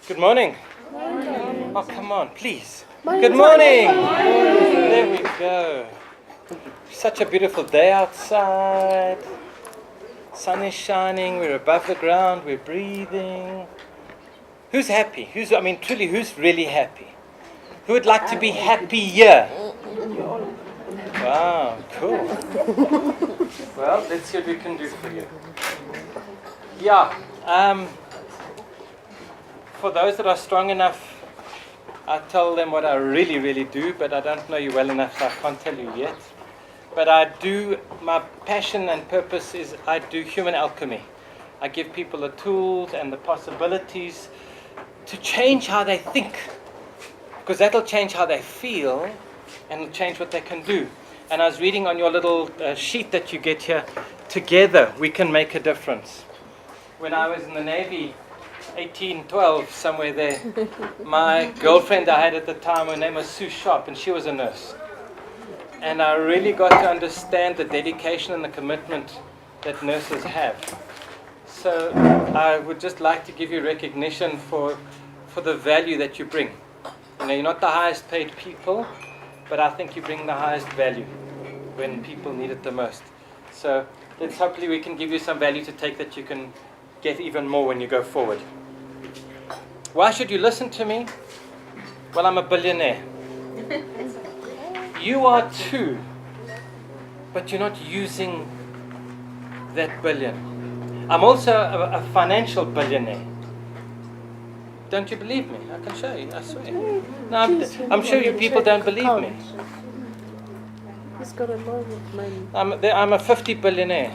Good morning. Oh, come on, please. Good morning. There we go. Such a beautiful day outside. Sun is shining. We're above the ground. We're breathing. Who's happy? Truly, who's really happy? Who would like to be happier? Wow, cool. Well, let's see what we can do for you. Yeah. For those that are strong enough, I tell them what I really, really do, but I don't know you well enough, so I can't tell you yet. But my passion and purpose is I do human alchemy. I give people the tools and the possibilities to change how they think, because that'll change how they feel and it'll change what they can do. And I was reading on your little sheet that you get here, together we can make a difference. When I was in the Navy, 1812, somewhere there, my girlfriend I had at the time, her name was Sue Sharp, and she was a nurse. And I really got to understand the dedication and the commitment that nurses have. So I would just like to give you recognition for the value that you bring. You know, you're not the highest paid people, but I think you bring the highest value when people need it the most. So hopefully we can give you some value to take that you can get even more when you go forward. Why should you listen to me? Well, I'm a billionaire. You are too, but you're not using that billion. I'm also a financial billionaire. Don't you believe me? I can show you, I swear. No, I'm sure you people don't believe me. He's got a lot of money. I'm a 50 billionaire.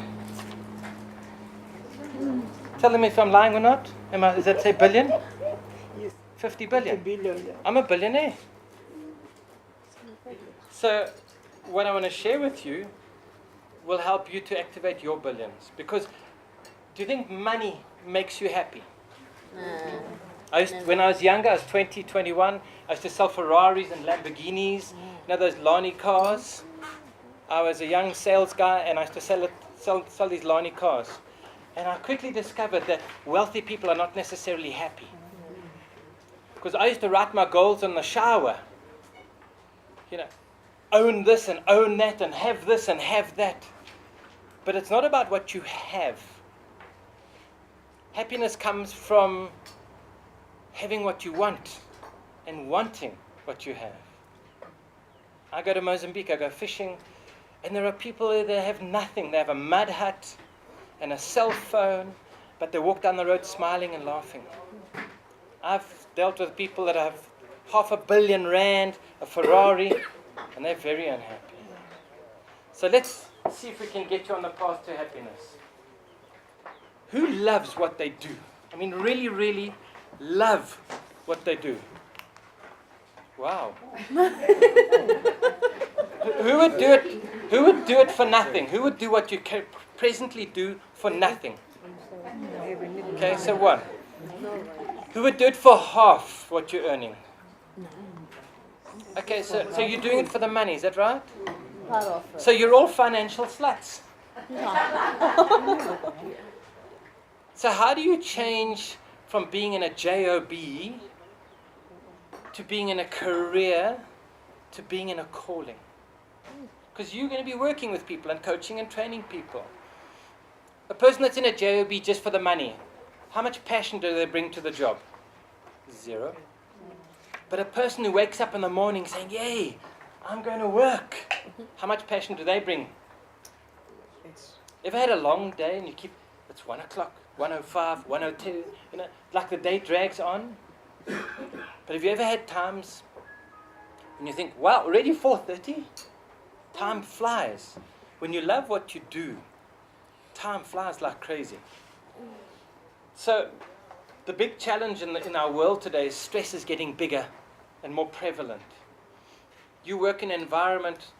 Tell them if I'm lying or not. Does that say billion? Yes. 50 billion. 50 billion. I'm a billionaire. So what I want to share with you will help you to activate your billions. Because do you think money makes you happy? When I was younger, I was 20, 21, I used to sell Ferraris and Lamborghinis, those Lani cars. I was a young sales guy and I used to sell these Lani cars. And I quickly discovered that wealthy people are not necessarily happy. Because I used to write my goals in the shower. You know, own this and own that and have this and have that. But it's not about what you have. Happiness comes from having what you want and wanting what you have. I go to Mozambique, I go fishing, and there are people there that have nothing. They have a mud hut and a cell phone, but they walk down the road smiling and laughing. I've dealt with people that have R500 million, a Ferrari, and they're very unhappy. So let's see if we can get you on the path to happiness. Who loves what they do? I mean, really, really love what they do. Wow. Who would do it? Who would do it for nothing? Who would do what you presently do for nothing? Okay, so one. Who would do it for half what you're earning? Okay, so you're doing it for the money, is that right? So you're all financial sluts. So how do you change from being in a job to being in a career to being in a calling? Because you're going to be working with people and coaching and training people. A person that's in a job just for the money, how much passion do they bring to the job? Zero. But a person who wakes up in the morning saying, yay, I'm going to work, how much passion do they bring? Ever had a long day and it's 1 o'clock, 1:05, 1:02, like the day drags on? But have you ever had times when you think, wow, already 4:30? Time flies. When you love what you do, time flies like crazy. So the big challenge in our world today is stress is getting bigger and more prevalent. You work in an environment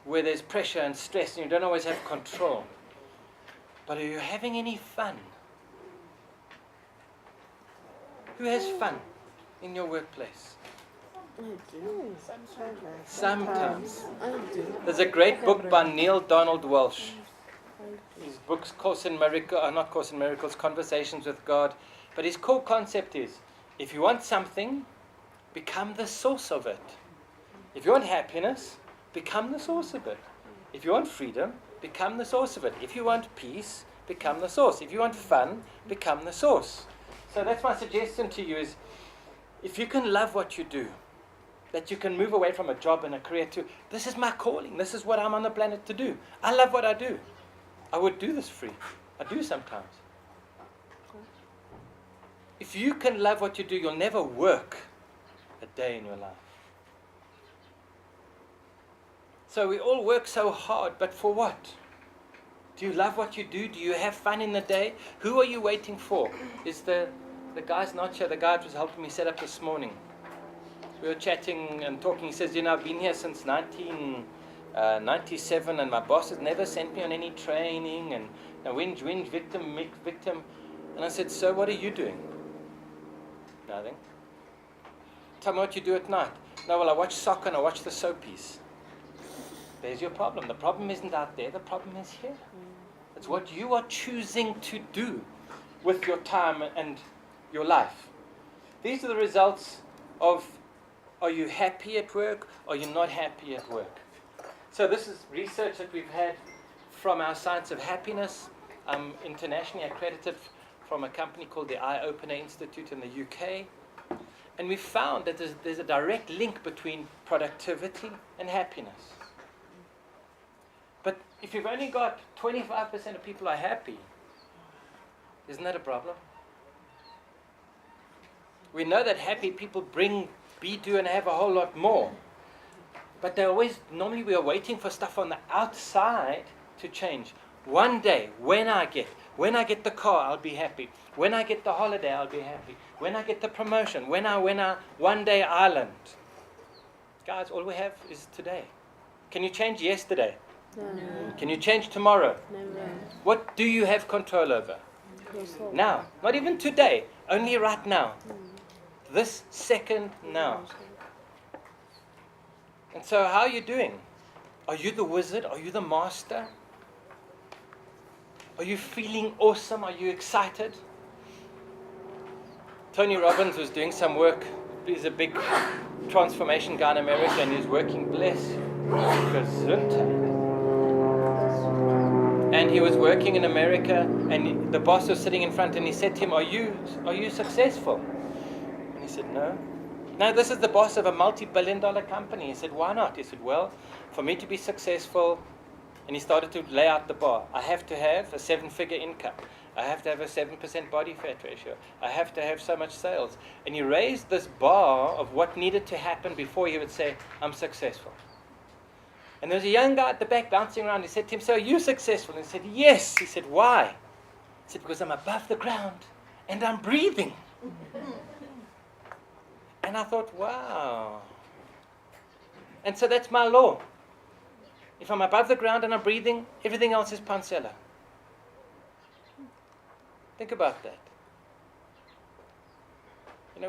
where there's pressure and stress and you don't always have control. But are you having any fun? Who has fun in your workplace? I do. Sometimes. I do. There's a great book by Neil Donald Walsh. His book's Course in Miracles, not Course in Miracles, Conversations with God. But his core concept is, If you want something, become the source of it. If you want happiness, become the source of it. If you want freedom, become the source of it. If you want peace, become the source. If you want fun, become the source. So that's my suggestion to you is, if you can love what you do, that you can move away from a job and a career to, this is my calling, this is what I'm on the planet to do. I love what I do. I would do this free. I do sometimes. If you can love what you do, you'll never work a day in your life. So we all work so hard, but for what? Do you love what you do? Do you have fun in the day? Who are you waiting for? Is the guy's not here, the guy that was helping me set up this morning. We were chatting and talking. He says, I've been here since 1997 and my boss has never sent me on any training and whinge, victim. And I said, so what are you doing? Nothing. Tell me what you do at night. No, well, I watch soccer and I watch the soapies. There's your problem. The problem isn't out there. The problem is here. It's what you are choosing to do with your time and your life. These are the results of, are you happy at work? Are you not happy at work? So this is research that we've had from our Science of Happiness, internationally accredited from a company called the Eye Opener Institute in the UK. And we found that there's a direct link between productivity and happiness. But if you've only got 25% of people are happy, isn't that a problem? We know that happy people be, do, and have a whole lot more. But normally we are waiting for stuff on the outside to change. One day, when I get the car, I'll be happy. When I get the holiday, I'll be happy. When I get the promotion, when I one day island. Guys, all we have is today. Can you change yesterday? No. Can you change tomorrow? Never. What do you have control over? Now. Not even today. Only right now. This second now. And so how are you doing? Are you the wizard? Are you the master? Are you feeling awesome? Are you excited? Tony Robbins was doing some work. He's a big transformation guy in America and he's working, bless you, Gesundheit. And he was working in America and the boss was sitting in front and he said to him, are you successful? And he said, no. No, this is the boss of a multi-billion-dollar company. He said, why not? He said, well, for me to be successful, and he started to lay out the bar. I have to have a 7-figure income. I have to have a 7% body fat ratio. I have to have so much sales. And he raised this bar of what needed to happen before he would say, I'm successful. And there was a young guy at the back bouncing around. He said to him, so are you successful? And he said, yes. He said, why? He said, because I'm above the ground and I'm breathing. And I thought, wow. And so that's my law. If I'm above the ground and I'm breathing, everything else is pancella. Think about that.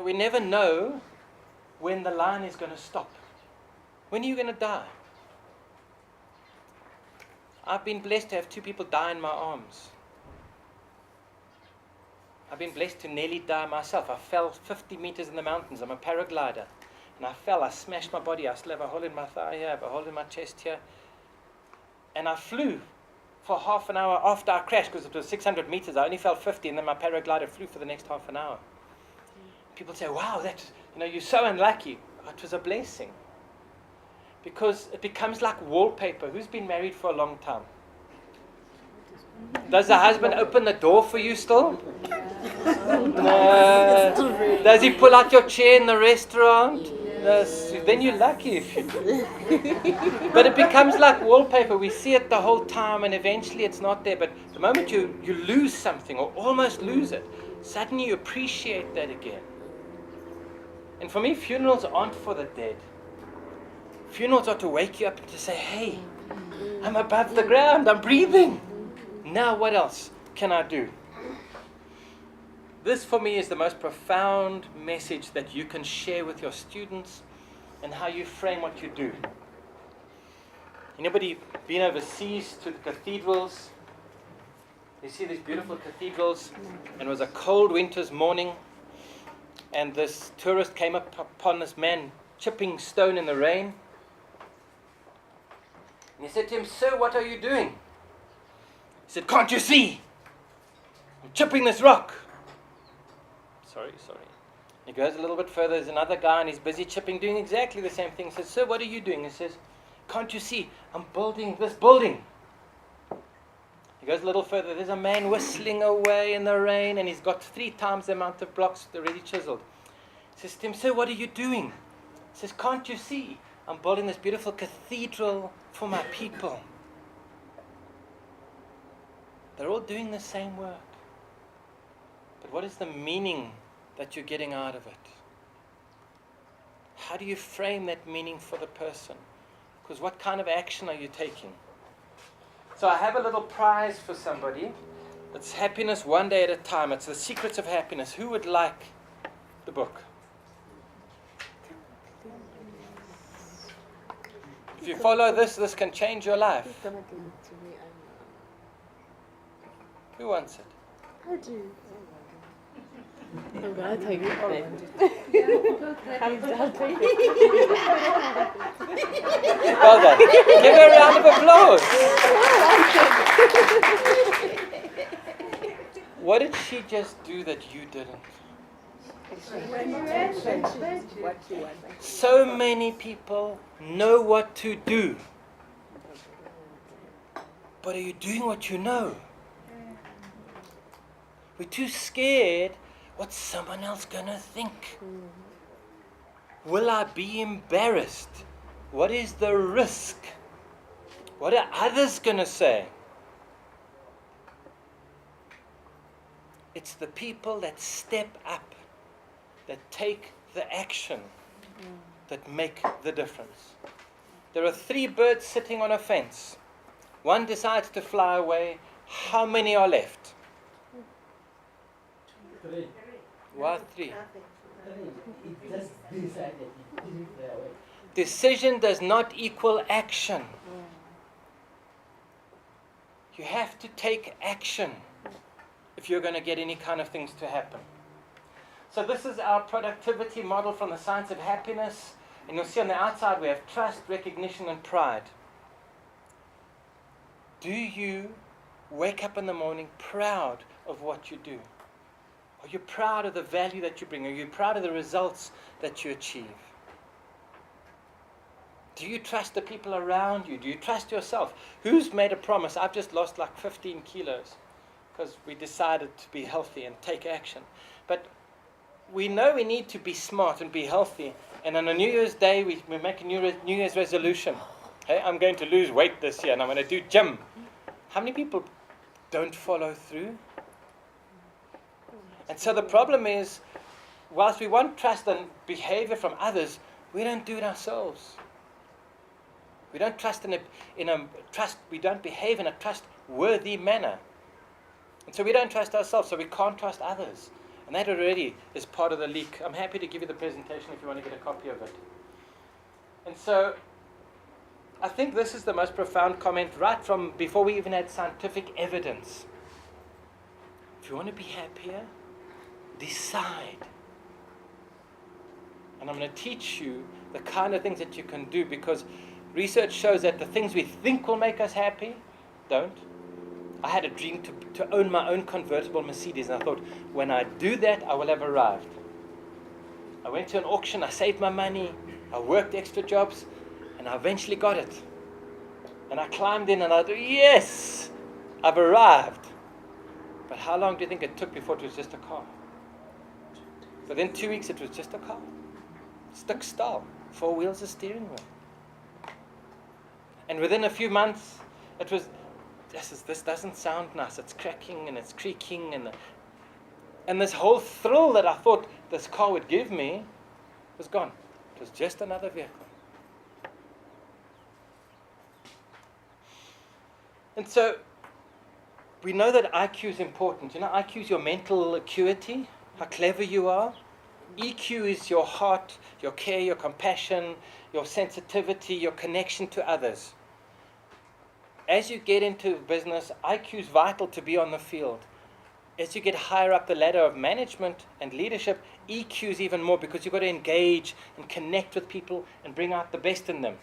We never know when the line is going to stop. When are you going to die? I've been blessed to have 2 people die in my arms. I've been blessed to nearly die myself. I fell 50 meters in the mountains. I'm a paraglider. And I fell. I smashed my body. I still have a hole in my thigh here. I have a hole in my chest here. And I flew for half an hour after I crashed because it was 600 meters. I only fell 50 and then my paraglider flew for the next half an hour. People say, wow, you're so unlucky. It was a blessing. Because it becomes like wallpaper. Who's been married for a long time? Does the husband open the door for you still? No. Does he pull out your chair in the restaurant? No. Then you're lucky if you do. But it becomes like wallpaper. We see it the whole time and eventually it's not there. But the moment you lose something or almost lose it, suddenly you appreciate that again. And for me, funerals aren't for the dead. Funerals are to wake you up and to say, hey, I'm above the ground, I'm breathing. Now what else can I do? This for me is the most profound message that you can share with your students and how you frame what you do. Anybody been overseas to the cathedrals? You see these beautiful cathedrals and it was a cold winter's morning and this tourist came upon this man chipping stone in the rain. And he said to him, "Sir, what are you doing?" He said, "Can't you see? I'm chipping this rock." Sorry. He goes a little bit further. There's another guy and he's busy chipping, doing exactly the same thing. He says, "Sir, what are you doing?" He says, "Can't you see? I'm building this building." He goes a little further. There's a man whistling away in the rain and he's got 3 times the amount of blocks already chiseled. He says to him, "Sir, what are you doing?" He says, "Can't you see? I'm building this beautiful cathedral for my people." They're all doing the same work. But what is the meaning that you're getting out of it? How do you frame that meaning for the person? Because what kind of action are you taking? So I have a little prize for somebody. It's Happiness One Day at a Time. It's The Secrets of Happiness. Who would like the book? If you follow this can change your life. Who wants it? I do. I'm going to take it then. I'll take it. Well done. Give her a round of applause. What did she just do that you didn't? So many people know what to do. But are you doing what you know? We're too scared. What's someone else going to think? Will I be embarrassed? What is the risk? What are others going to say? It's the people that step up, that take the action, that make the difference. There are 3 birds sitting on a fence. One decides to fly away. How many are left? 3. Why 3? It just decided. It didn't fly away. Decision does not equal action. You have to take action if you're going to get any kind of things to happen. So this is our productivity model from the science of happiness. And you'll see on the outside we have trust, recognition, and pride. Do you wake up in the morning proud of what you do? Are you proud of the value that you bring? Are you proud of the results that you achieve? Do you trust the people around you? Do you trust yourself? Who's made a promise? I've just lost like 15 kilos because we decided to be healthy and take action. But we know we need to be smart and be healthy. And on a New Year's Day, we make a New Year's resolution. Hey, I'm going to lose weight this year and I'm going to do gym. How many people don't follow through? And so the problem is, whilst we want trust and behavior from others, we don't do it ourselves. We don't trust we don't behave in a trustworthy manner. And so we don't trust ourselves, so we can't trust others. And that already is part of the leak. I'm happy to give you the presentation if you want to get a copy of it. And so I think this is the most profound comment right from before we even had scientific evidence. If you want to be happier, decide. And I'm going to teach you the kind of things that you can do, because research shows that the things we think will make us happy don't. I had a dream to own my own convertible Mercedes, and I thought, when I do that, I will have arrived. I went to an auction, I saved my money, I worked extra jobs, and I eventually got it. And I climbed in and I thought, yes, I've arrived. But how long do you think it took before it was just a car? Within 2 weeks, it was just a car. Stuck style, 4 wheels, a steering wheel. And within a few months, it was, this doesn't sound nice. It's cracking and it's creaking. And this whole thrill that I thought this car would give me was gone. It was just another vehicle. And so we know that IQ is important. You know, IQ is your mental acuity, how clever you are. EQ is your heart, your care, your compassion, your sensitivity, your connection to others. As you get into business, IQ is vital to be on the field. as you get higher up the ladder of management and leadership, EQ is even more, because you've got to engage and connect with people and bring out the best in them.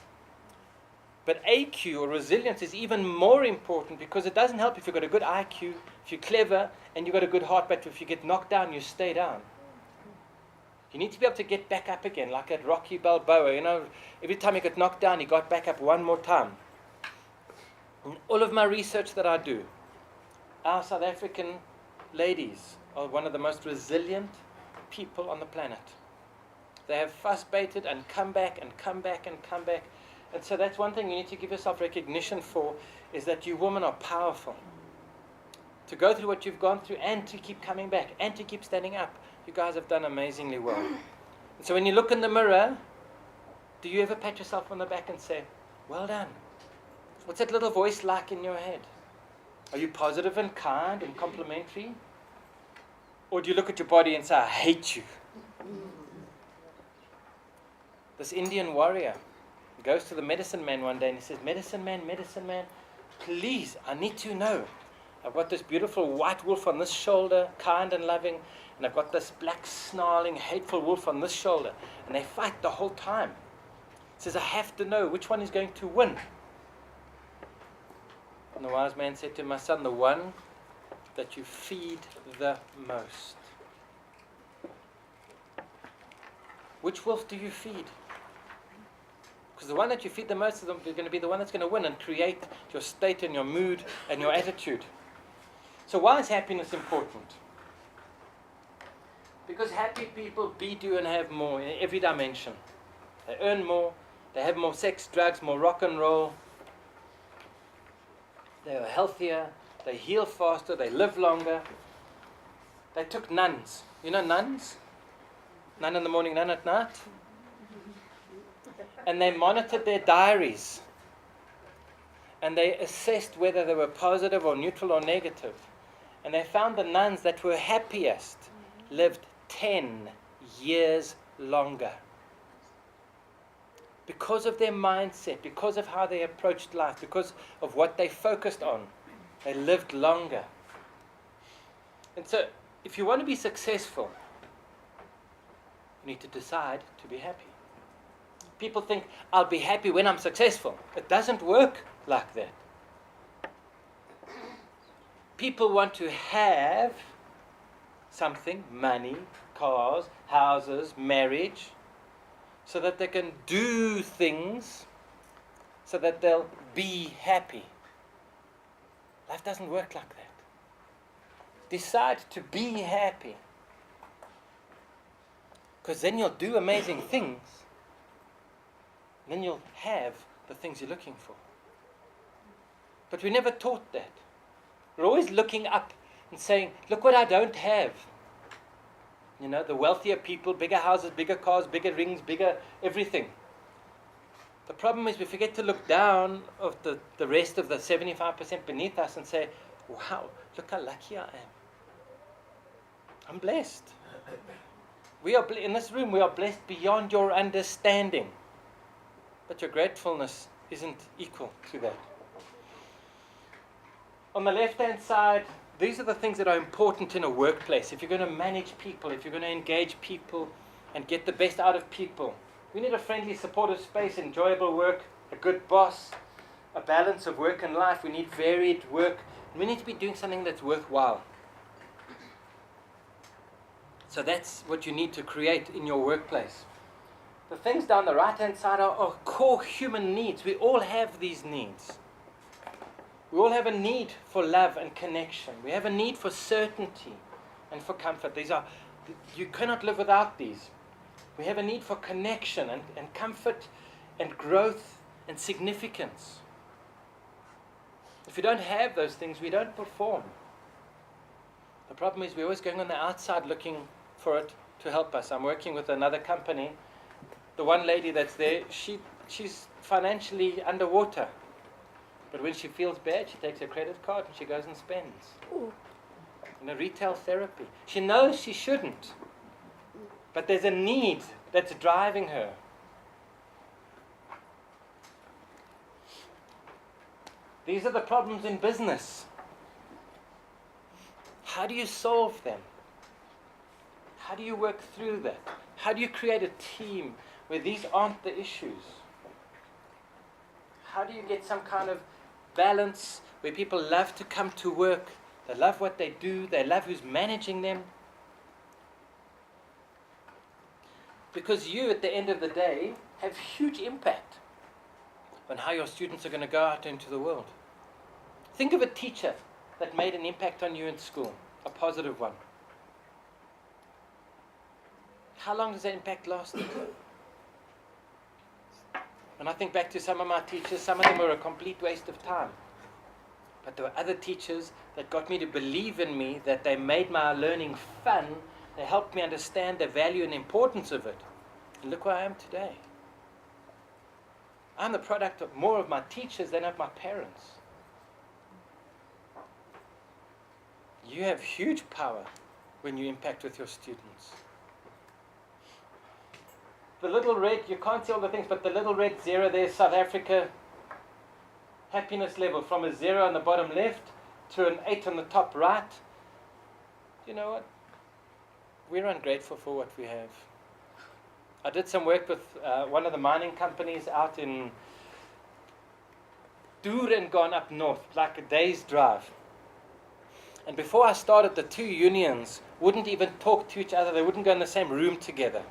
But AQ, or resilience, is even more important, because it doesn't help if you've got a good IQ, if you're clever, and you've got a good heart, but if you get knocked down, you stay down. You need to be able to get back up again, like at Rocky Balboa. You know, every time he got knocked down, he got back up one more time. In all of my research that I do, our South African ladies are one of the most resilient people on the planet. They have fuss-baited and come back and come back and come back. And so that's one thing you need to give yourself recognition for, is that you women are powerful. To go through what you've gone through and to keep coming back and to keep standing up. You guys have done amazingly well. And so when you look in the mirror, do you ever pat yourself on the back and say, well done? What's that little voice like in your head? Are you positive and kind and complimentary? Or do you look at your body and say, I hate you? This Indian warrior goes to the medicine man one day and he says, medicine man, please, I need to know. I've got this beautiful white wolf on this shoulder, kind and loving, and I've got this black, snarling, hateful wolf on this shoulder. And they fight the whole time. He says, I have to know which one is going to win. And the wise man said to him, my son, the one that you feed the most. Which wolf do you feed? Because the one that you feed the most is going to be the one that's going to win and create your state and your mood and your attitude. So why is happiness important? Because happy people be, do, and have more in every dimension. They earn more, they have more sex, drugs, more rock and roll. They are healthier, they heal faster, they live longer. They took nuns. You know nuns? None in the morning, none at night. And they monitored their diaries. And they assessed whether they were positive or neutral or negative. And they found the nuns that were happiest lived 10 years longer. Because of their mindset, because of how they approached life, because of what they focused on, they lived longer. And so, if you want to be successful, you need to decide to be happy. People think, I'll be happy when I'm successful. It doesn't work like that. People want to have something, money, cars, houses, marriage, so that they can do things so that they'll be happy. Life doesn't work like that. Decide to be happy. Because then you'll do amazing things. Then you'll have the things you're looking for. But we never taught that. We're always looking up and saying, look what I don't have. You know, the wealthier people, bigger houses, bigger cars, bigger rings, bigger everything. The problem is we forget to look down of the rest of the 75% beneath us and say, wow, look how lucky I am. I'm blessed. We are in this room, we are blessed beyond your understanding. But your gratefulness isn't equal to that. On the left-hand side, these are the things that are important in a workplace. If you're going to manage people, if you're going to engage people and get the best out of people, we need a friendly, supportive space, enjoyable work, a good boss, a balance of work and life. We need varied work. And we need to be doing something that's worthwhile. So that's what you need to create in your workplace. The things down the right-hand side are core human needs. We all have these needs. We all have a need for love and connection. We have a need for certainty and for comfort. You cannot live without these. We have a need for connection and comfort and growth and significance. If we don't have those things, we don't perform. The problem is we're always going on the outside looking for it to help us. I'm working with another company. The one lady that's there, she's financially underwater. But when she feels bad, she takes her credit card and she goes and spends. Ooh. In a retail therapy. She knows she shouldn't. But there's a need that's driving her. These are the problems in business. How do you solve them? How do you work through that? How do you create a team where these aren't the issues? How do you get some kind of balance where people love to come to work, they love what they do, they love who's managing them? Because you, at the end of the day, have huge impact on how your students are going to go out into the world. Think of a teacher that made an impact on you in school, a positive one. How long does that impact last? When I think back to some of my teachers, some of them were a complete waste of time. But there were other teachers that got me to believe in me, that they made my learning fun. They helped me understand the value and importance of it. And look where I am today. I'm the product of more of my teachers than of my parents. You have huge power when you impact with your students. The little red, you can't see all the things, but the little red 0 there, South Africa, happiness level from a 0 on the bottom left to an 8 on the top right. You know what? We're ungrateful for what we have. I did some work with one of the mining companies out in Durangon up north, like a day's drive. And before I started, the two unions wouldn't even talk to each other. They wouldn't go in the same room together.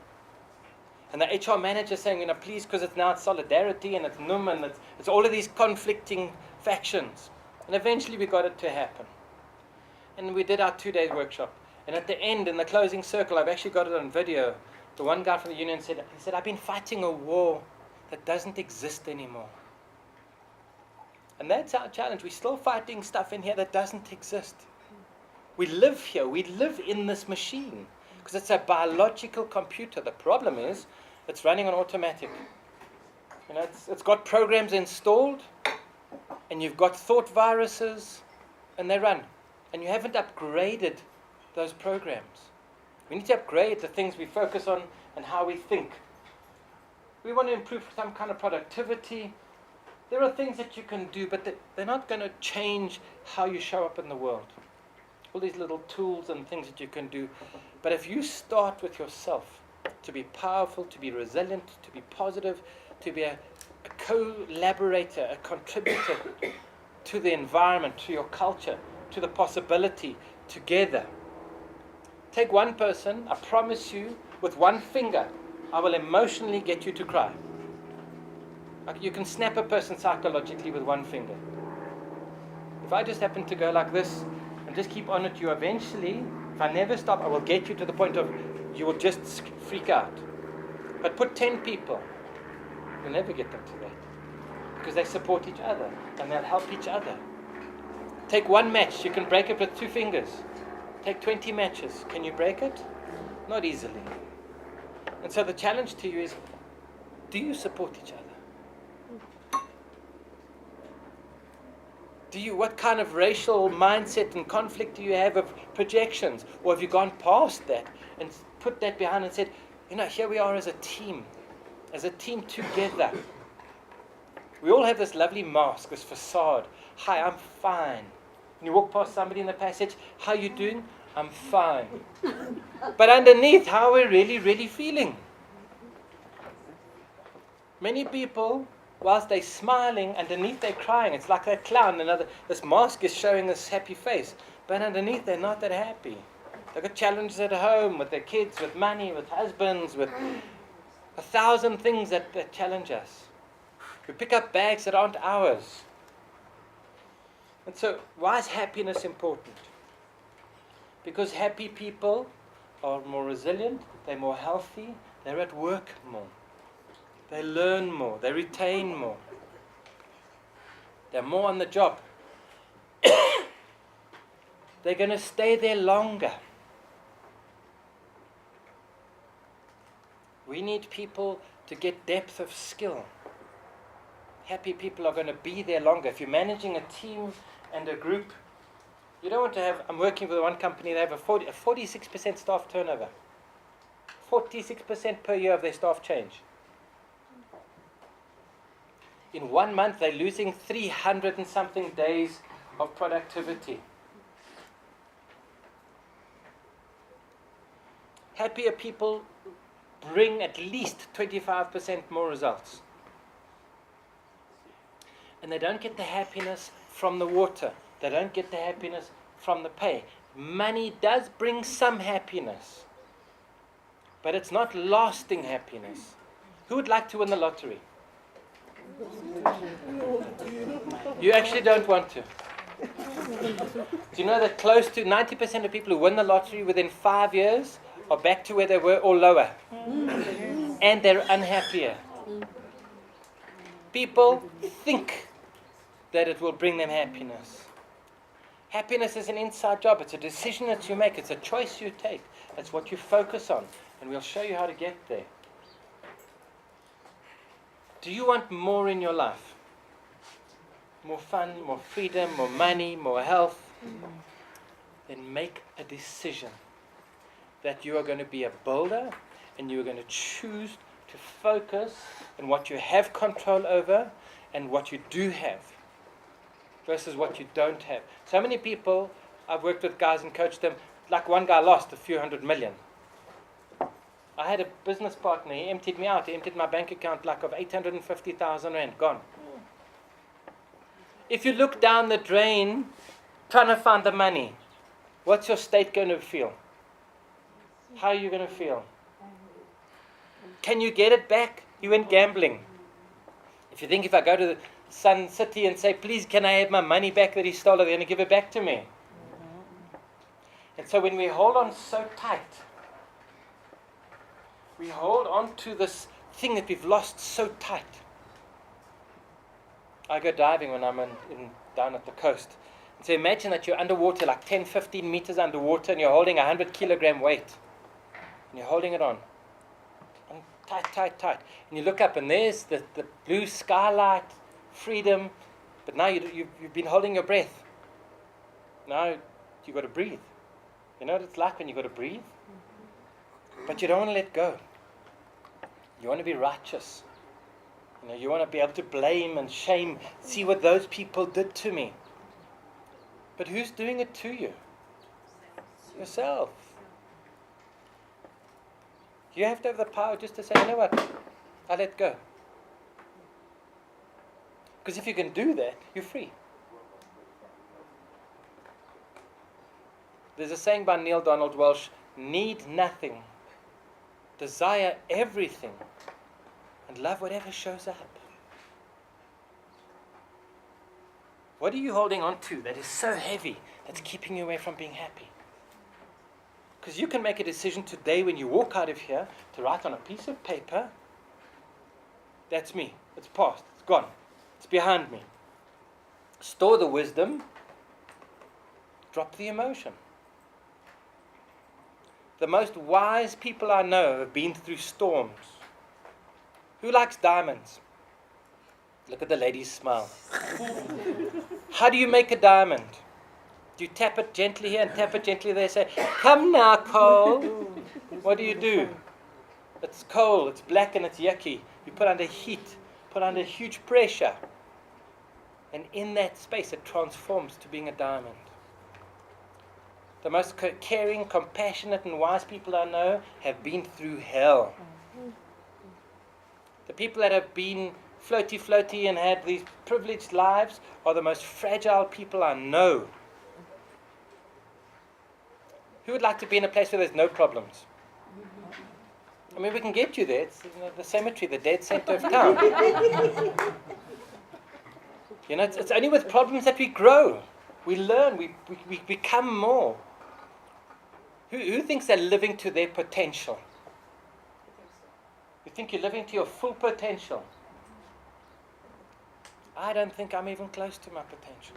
And the HR manager saying, please, because it's now solidarity and it's NUM and it's all of these conflicting factions. And eventually we got it to happen. And we did our 2-day workshop. And at the end, in the closing circle, I've actually got it on video. The one guy from the union said, I've been fighting a war that doesn't exist anymore. And that's our challenge. We're still fighting stuff in here that doesn't exist. We live here. We live in this machine. Because it's a biological computer. The problem is, it's running on automatic. It's got programs installed, and you've got thought viruses, and they run. And you haven't upgraded those programs. We need to upgrade the things we focus on and how we think. We want to improve some kind of productivity. There are things that you can do, but they're not going to change how you show up in the world. All these little tools and things that you can do. But if you start with yourself to be powerful, to be resilient, to be positive, to be a collaborator, a contributor to the environment, to your culture, to the possibility, together. Take one person, I promise you, with one finger, I will emotionally get you to cry. Like you can snap a person psychologically with one finger. If I just happen to go like this and just keep on at you, eventually, if I never stop, I will get you to the point of you will just freak out. But put 10 people, you'll never get them to that. Because they support each other and they'll help each other. Take one match, you can break it with 2 fingers. Take 20 matches, can you break it? Not easily. And so the challenge to you is, do you support each other? What kind of racial mindset and conflict do you have of projections? Or have you gone past that and put that behind and said, here we are as a team together. We all have this lovely mask, this facade. Hi, I'm fine. And you walk past somebody in the passage, how are you doing? I'm fine. But underneath, how are we really, really feeling? Many people, whilst they're smiling, underneath they're crying. It's like that clown. This mask is showing this happy face. But underneath, they're not that happy. They've got challenges at home, with their kids, with money, with husbands, with 1,000 things that challenge us. We pick up bags that aren't ours. And so, why is happiness important? Because happy people are more resilient, they're more healthy, they're at work more. They learn more, they retain more. They're more on the job. They're going to stay there longer. We need people to get depth of skill. Happy people are going to be there longer. If you're managing a team and a group, you don't want to have, I'm working with one company, they have a 46% staff turnover. 46% per year of their staff change. In 1 month, they're losing 300 and something days of productivity. Happier people bring at least 25% more results. And they don't get the happiness from the water. They don't get the happiness from the pay. Money does bring some happiness, but it's not lasting happiness. Who would like to win the lottery? You actually don't want to. Do you know that close to 90% of people who win the lottery within 5 years are back to where they were or lower? And they're unhappier. People think that it will bring them happiness. Happiness is an inside job. It's a decision that you make. It's a choice you take. That's what you focus on. And we'll show you how to get there. Do you want more in your life? More fun, more freedom, more money, more health? Then make a decision that you are going to be a builder and you are going to choose to focus on what you have control over and what you do have versus what you don't have. So many people, I've worked with guys and coached them, like one guy lost a few $100 million. I had a business partner, he emptied me out. He emptied my bank account like of 850,000 rand, gone. If you look down the drain trying to find the money, what's your state going to feel? How are you going to feel? Can you get it back? You went gambling. If you think if I go to the Sun City and say, please can I have my money back that he stole, they're going to give it back to me. And so when we hold on so tight, we hold on to this thing that we've lost so tight. I go diving when I'm down at the coast. And so imagine that you're underwater, like 10, 15 meters underwater, and you're holding a 100-kilogram weight. And you're holding it on. And tight, tight, tight. And you look up, and there's the blue skylight, freedom. But now you've been holding your breath. Now you've got to breathe. You know what it's like when you've got to breathe? But you don't want to let go. You want to be righteous. You want to be able to blame and shame. See what those people did to me. But who's doing it to you? Yourself. You have to have the power just to say, you know what? I let go. Because if you can do that, you're free. There's a saying by Neil Donald Walsh, need nothing, desire everything, and love whatever shows up. What are you holding on to that is so heavy that's keeping you away from being happy? Because you can make a decision today when you walk out of here to write on a piece of paper, that's me, it's past, it's gone, it's behind me. Store the wisdom, drop the emotion. The most wise people I know have been through storms. Who likes diamonds? Look at the lady's smile. How do you make a diamond? Do you tap it gently here and tap it gently there? Say, come now, coal. What do? It's coal, it's black and it's yucky. You put under heat, put under huge pressure. And in that space it transforms to being a diamond. The most caring, compassionate and wise people I know have been through hell. The people that have been floaty and had these privileged lives are the most fragile people I know. Who would like to be in a place where there's no problems? I mean, we can get you there. It's the cemetery, the dead center of town. It's only with problems that we grow. We learn, we become more. Who thinks they're living to their potential? You think you're living to your full potential? I don't think I'm even close to my potential.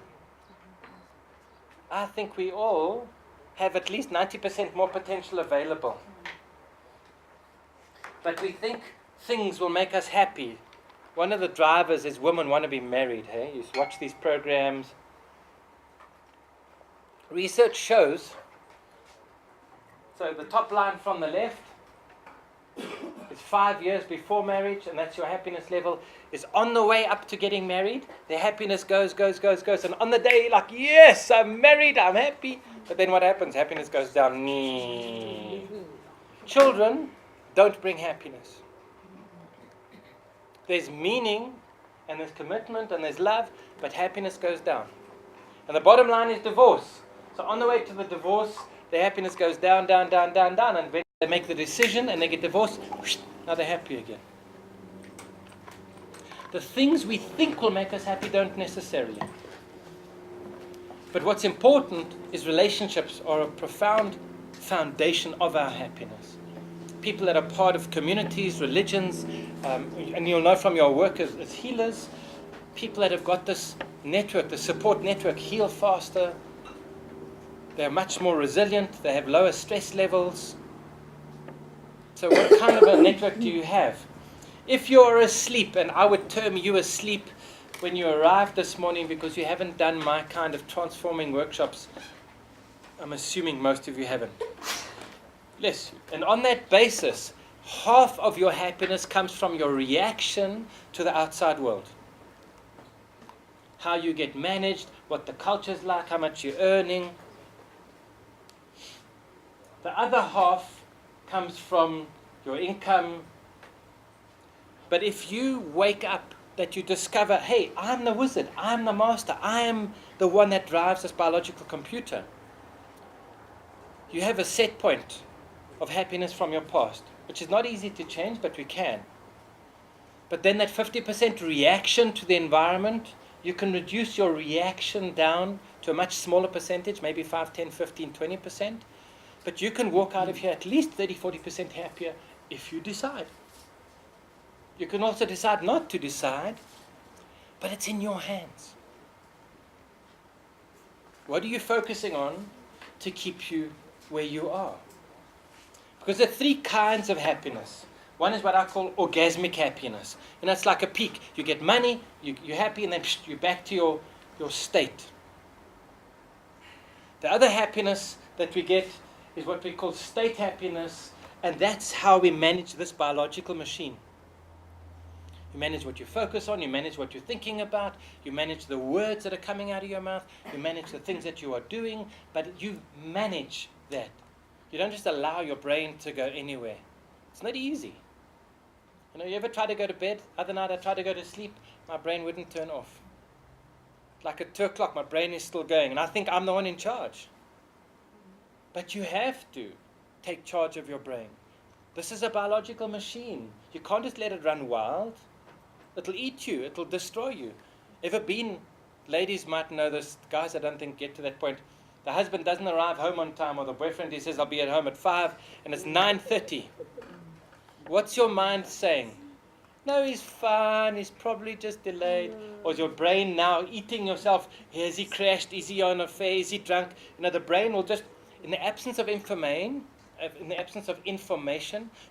I think we all have at least 90% more potential available. But we think things will make us happy. One of the drivers is women want to be married. Hey? You watch these programs. Research shows, so the top line from the left is 5 years before marriage, and that's your happiness level, is on the way up to getting married. Their happiness goes. And on the day, like, yes, I'm married, I'm happy. But then what happens? Happiness goes down. Children don't bring happiness. There's meaning, and there's commitment, and there's love, but happiness goes down. And the bottom line is divorce. So on the way to the divorce, their happiness goes down, down, down, down, down, and when they make the decision and they get divorced, now they're happy again. The things we think will make us happy don't necessarily. But what's important is relationships are a profound foundation of our happiness. People that are part of communities, religions, and you'll know from your work as healers, people that have got this network, the support network, heal faster. They're much more resilient. They have lower stress levels. So what kind of a network do you have? If you're asleep, and I would term you asleep when you arrived this morning because you haven't done my kind of transforming workshops, I'm assuming most of you haven't. Bless you. And on that basis, half of your happiness comes from your reaction to the outside world. How you get managed, what the culture's like, how much you're earning. The other half comes from your income. But if you wake up, that you discover, hey, I'm the wizard, I'm the master, I am the one that drives this biological computer. You have a set point of happiness from your past, which is not easy to change, but we can. But then that 50% reaction to the environment, you can reduce your reaction down to a much smaller percentage, maybe 5, 10, 15, 20%. But you can walk out of here at least 30, 40% happier if you decide. You can also decide not to decide, but it's in your hands. What are you focusing on to keep you where you are? Because there are three kinds of happiness. One is what I call orgasmic happiness. And that's like a peak. You get money, you're happy, and then you're back to your state. The other happiness that we get is what we call state happiness, and that's how we manage this biological machine. You manage what you focus on, you manage what you're thinking about, you manage the words that are coming out of your mouth, you manage the things that you are doing, but you manage that. You don't just allow your brain to go anywhere. It's not easy. You ever try to go to bed? Other night I tried to go to sleep, my brain wouldn't turn off. Like at 2 o'clock, my brain is still going, and I think I'm the one in charge. But you have to take charge of your brain. This is a biological machine. You can't just let it run wild. It'll eat you. It'll destroy you. Ever been, ladies might know this, guys I don't think get to that point. The husband doesn't arrive home on time, or the boyfriend, he says, I'll be at home at 5, and it's 9:30. What's your mind saying? No, he's fine, he's probably just delayed. Or is your brain now eating yourself? Has he crashed? Is he on a fare? Is he drunk? The brain will just, in the absence of information,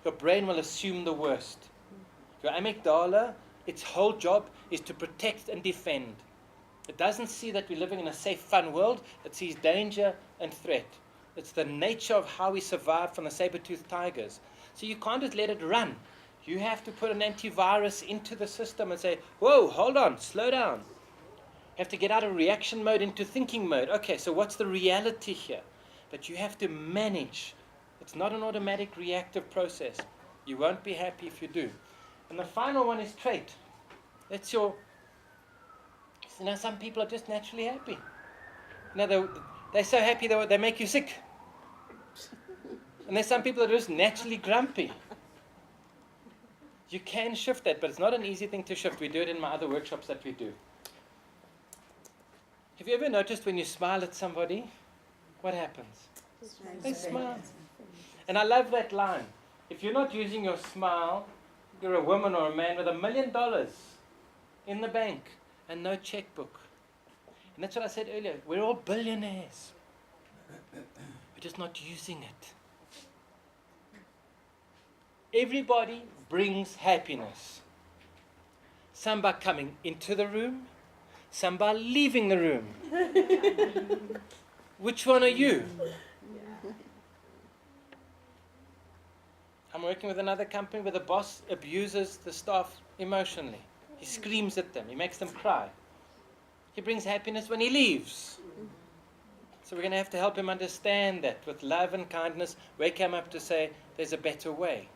your brain will assume the worst. Your amygdala, its whole job is to protect and defend. It doesn't see that we're living in a safe, fun world. It sees danger and threat. It's the nature of how we survived from the saber-toothed tigers. So you can't just let it run. You have to put an antivirus into the system and say, whoa, hold on, slow down. You have to get out of reaction mode into thinking mode. Okay, so what's the reality here? But you have to manage. It's not an automatic reactive process. You won't be happy if you do. And the final one is trait. That's your... some people are just naturally happy. They're so happy they make you sick. And there's some people that are just naturally grumpy. You can shift that, but it's not an easy thing to shift. We do it in my other workshops that we do. Have you ever noticed when you smile at somebody, what happens? They smile. And I love that line. If you're not using your smile, you're a woman or a man with $1 million in the bank and no checkbook. And that's what I said earlier. We're all billionaires. We're just not using it. Everybody brings happiness. Some by coming into the room, some by leaving the room. Which one are you? I'm working with another company where the boss abuses the staff emotionally. He screams at them. He makes them cry. He brings happiness when he leaves. So we're going to have to help him understand that with love and kindness, wake him up to say, there's a better way.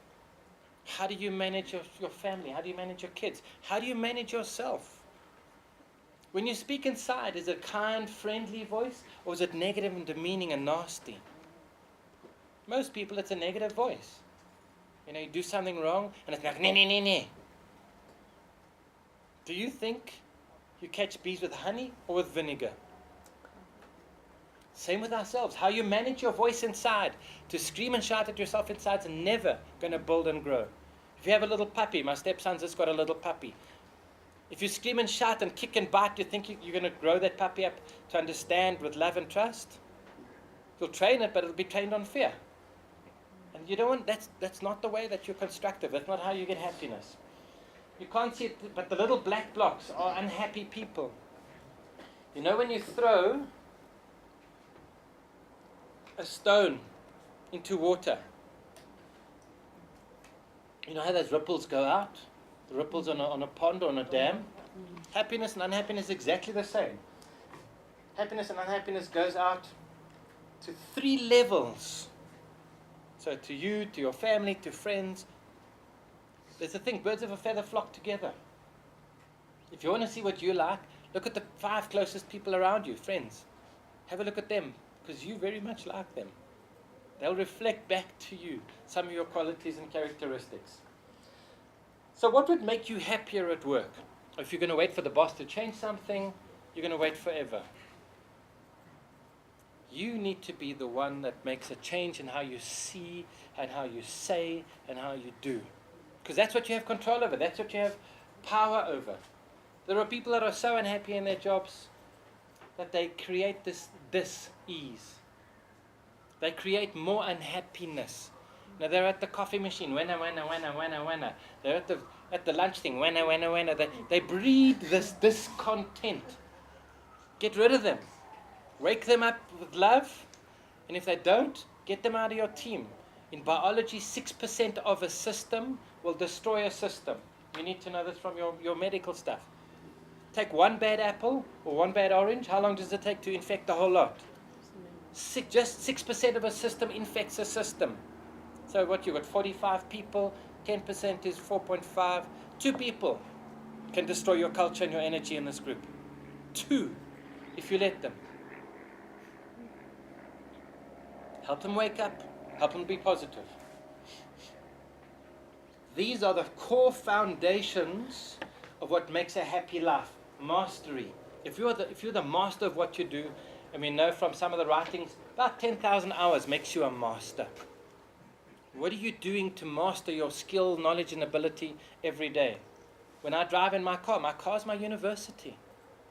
How do you manage your family? How do you manage your kids? How do you manage yourself? When you speak inside, is it a kind, friendly voice, or is it negative and demeaning and nasty? Most people, it's a negative voice. You do something wrong, and it's like, nee. Do you think you catch bees with honey or with vinegar? Same with ourselves. How you manage your voice inside, to scream and shout at yourself inside is never going to build and grow. If you have a little puppy, my stepson's just got a little puppy. If you scream and shout and kick and bite, you think you're going to grow that puppy up to understand with love and trust? You'll train it, but it'll be trained on fear. And you don't want, that's not the way that you're constructive. That's not how you get happiness. You can't see it, but the little black blocks are unhappy people. When you throw a stone into water, you know how those ripples go out? The ripples on a pond or on a dam? Happiness and unhappiness is exactly the same. Happiness and unhappiness goes out to 3 levels. So to you, to your family, to friends. There's a thing, birds of a feather flock together. If you want to see what you like, look at the 5 closest people around you, friends. Have a look at them, because you very much like them. They'll reflect back to you some of your qualities and characteristics. So what would make you happier at work? If you're going to wait for the boss to change something, you're going to wait forever. You need to be the one that makes a change in how you see and how you say and how you do. Because that's what you have control over. That's what you have power over. There are people that are so unhappy in their jobs that they create this dis-ease. They create more unhappiness. Now they're at the coffee machine, wenna. They're at the lunch thing, wenna. They breed this discontent. Get rid of them. Wake them up with love. And if they don't, get them out of your team. In biology, 6% of a system will destroy a system. You need to know this from your medical stuff. Take one bad apple or one bad orange. How long does it take to infect the whole lot? Just 6% of a system infects a system. So what, you got 45 people, 10% is 4.5. 2 people can destroy your culture and your energy in this group. 2, if you let them. Help them wake up. Help them be positive. These are the core foundations of what makes a happy life. Mastery. If you're the master of what you do, and we know from some of the writings, about 10,000 hours makes you a master. What are you doing to master your skill, knowledge, and ability every day? When I drive in my car's my university.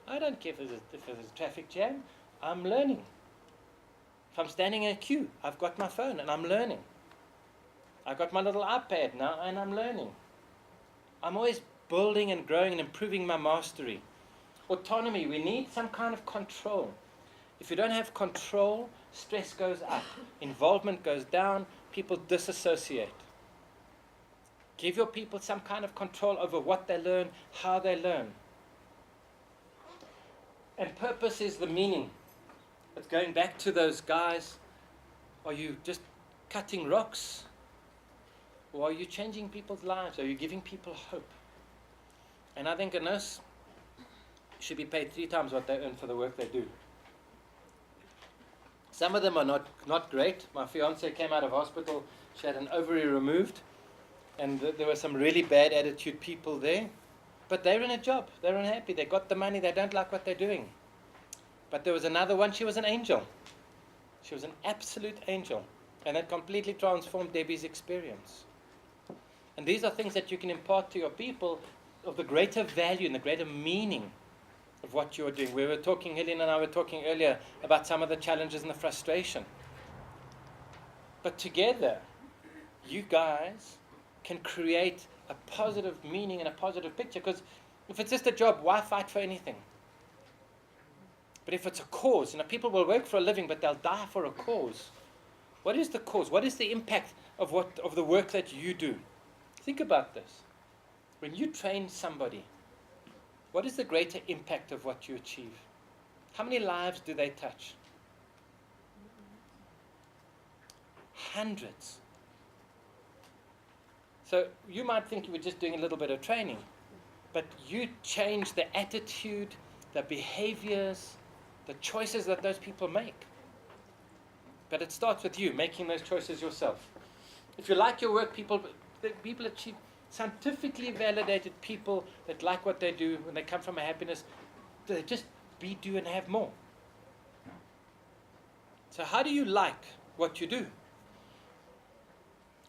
I don't care if there's a traffic jam. I'm learning. If I'm standing in a queue, I've got my phone and I'm learning. I've got my little iPad now and I'm learning. I'm always building and growing and improving my mastery. Autonomy, we need some kind of control. If you don't have control, stress goes up, involvement goes down, people disassociate. Give your people some kind of control over what they learn, how they learn. And purpose is the meaning. It's going back to those guys. Are you just cutting rocks? Or are you changing people's lives? Are you giving people hope? And I think a nurse should be paid 3 times what they earn for the work they do. Some of them are not great. My fiancée came out of hospital. She had an ovary removed. And there were some really bad attitude people there. But they're in a job. They're unhappy. They got the money. They don't like what they're doing. But there was another one. She was an angel. She was an absolute angel. And that completely transformed Debbie's experience. And these are things that you can impart to your people of the greater value and the greater meaning of what you're doing. We were talking, Helene and I were talking earlier about some of the challenges and the frustration. But together, you guys can create a positive meaning and a positive picture. Because if it's just a job, why fight for anything? But if it's a cause, people will work for a living, but they'll die for a cause. What is the cause? What is the impact of the work that you do? Think about this. When you train somebody, what is the greater impact of what you achieve? How many lives do they touch? hundreds. So you might think you were just doing a little bit of training, but you change the attitude, the behaviors, the choices that those people make. But it starts with you making those choices yourself. If you like your work, people achieve scientifically validated people that like what they do when they come from a happiness, they just be, do, and have more. So how do you like what you do?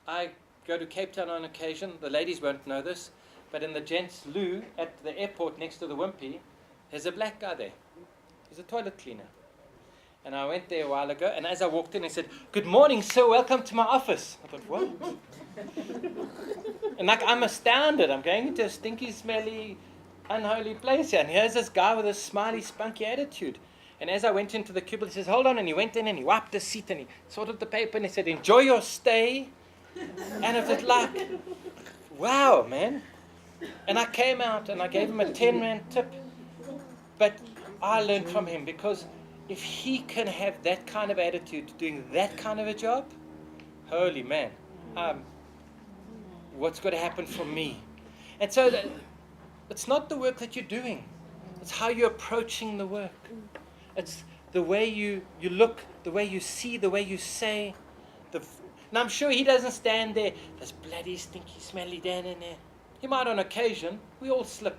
I go to Cape Town on occasion. The ladies won't know this, but in the gents' loo at the airport next to the Wimpy, there's a black guy there. He's a toilet cleaner. And I went there a while ago, and as I walked in, he said, "Good morning, sir, welcome to my office." I thought, what? And like, I'm astounded. I'm going into a stinky, smelly, unholy place here, and here's this guy with a smiley, spunky attitude. And as I went into the cubicle, he says, "Hold on," and he went in and he wiped the seat and he sorted the paper and he said, "Enjoy your stay." And it was like, wow, man. And I came out and I gave him a 10 rand tip. But I learned from him, because if he can have that kind of attitude doing that kind of a job, holy man, what's going to happen for me? And so it's not the work that you're doing. It's how you're approaching the work. It's the way you look, the way you see, the way you say. And I'm sure he doesn't stand there, this bloody, stinky, smelly Dan in there. He might on occasion. We all slip.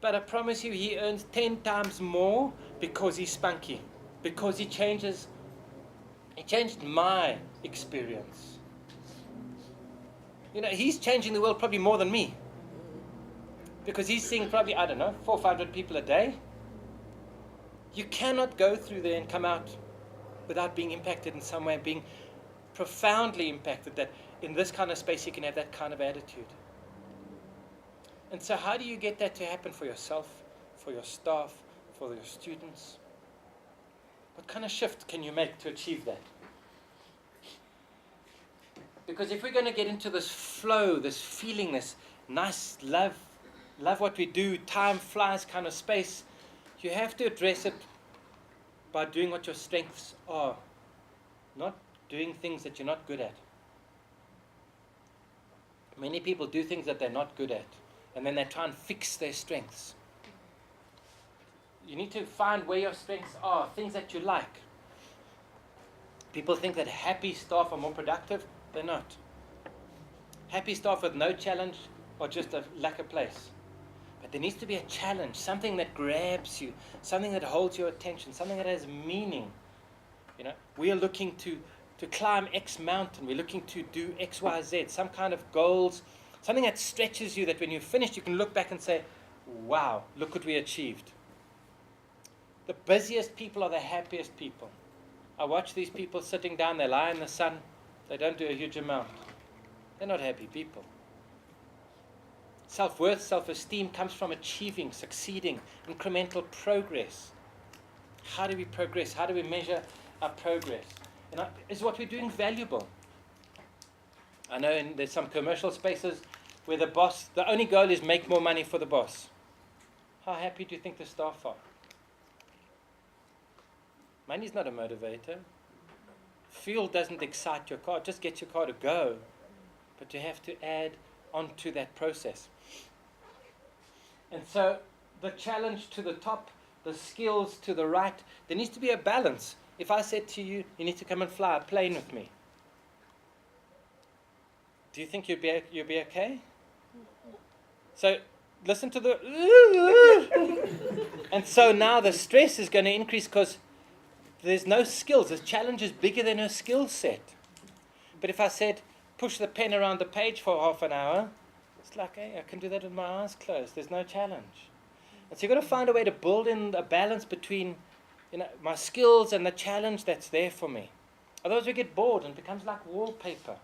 But I promise you, he earns 10 times more because he's spunky. Because he changed my experience. You know, he's changing the world probably more than me. Because he's seeing probably, 400 or 500 people a day. You cannot go through there and come out without being impacted in some way, being profoundly impacted, that in this kind of space you can have that kind of attitude. And so how do you get that to happen for yourself, for your staff, for your students? What kind of shift can you make to achieve that? Because if we're going to get into this flow, this feeling, this nice love what we do, time flies kind of space, you have to address it by doing what your strengths are, not doing things that you're not good at. Many people do things that they're not good at, and then they try and fix their strengths. You need to find where your strengths are, things that you like. People think that happy staff are more productive. They're not. Happy staff with no challenge are just a lack of place. But there needs to be a challenge, something that grabs you, something that holds your attention, something that has meaning. You know, we are looking to climb X mountain. We're looking to do X, Y, Z, some kind of goals, something that stretches you, that when you're finished, you can look back and say, wow, look what we achieved. The busiest people are the happiest people. I watch these people sitting down, they lie in the sun, they don't do a huge amount. They're not happy people. Self-worth, self-esteem comes from achieving, succeeding, incremental progress. How do we progress? How do we measure our progress? Is what we're doing valuable? I know there's some commercial spaces where the only goal is make more money for the boss. How happy do you think the staff are? Money's not a motivator. Fuel doesn't excite your car, it just gets your car to go. But you have to add onto that process. And so the challenge to the top, the skills to the right, there needs to be a balance. If I said to you, you need to come and fly a plane with me, do you think you'd be okay? So listen to the and so now the stress is going to increase because there's no skills. The challenge is bigger than her skill set. But if I said, push the pen around the page for half an hour, it's like, hey, I can do that with my eyes closed. There's no challenge. And so you've got to find a way to build in a balance between my skills and the challenge that's there for me. Otherwise we get bored and it becomes like wallpaper.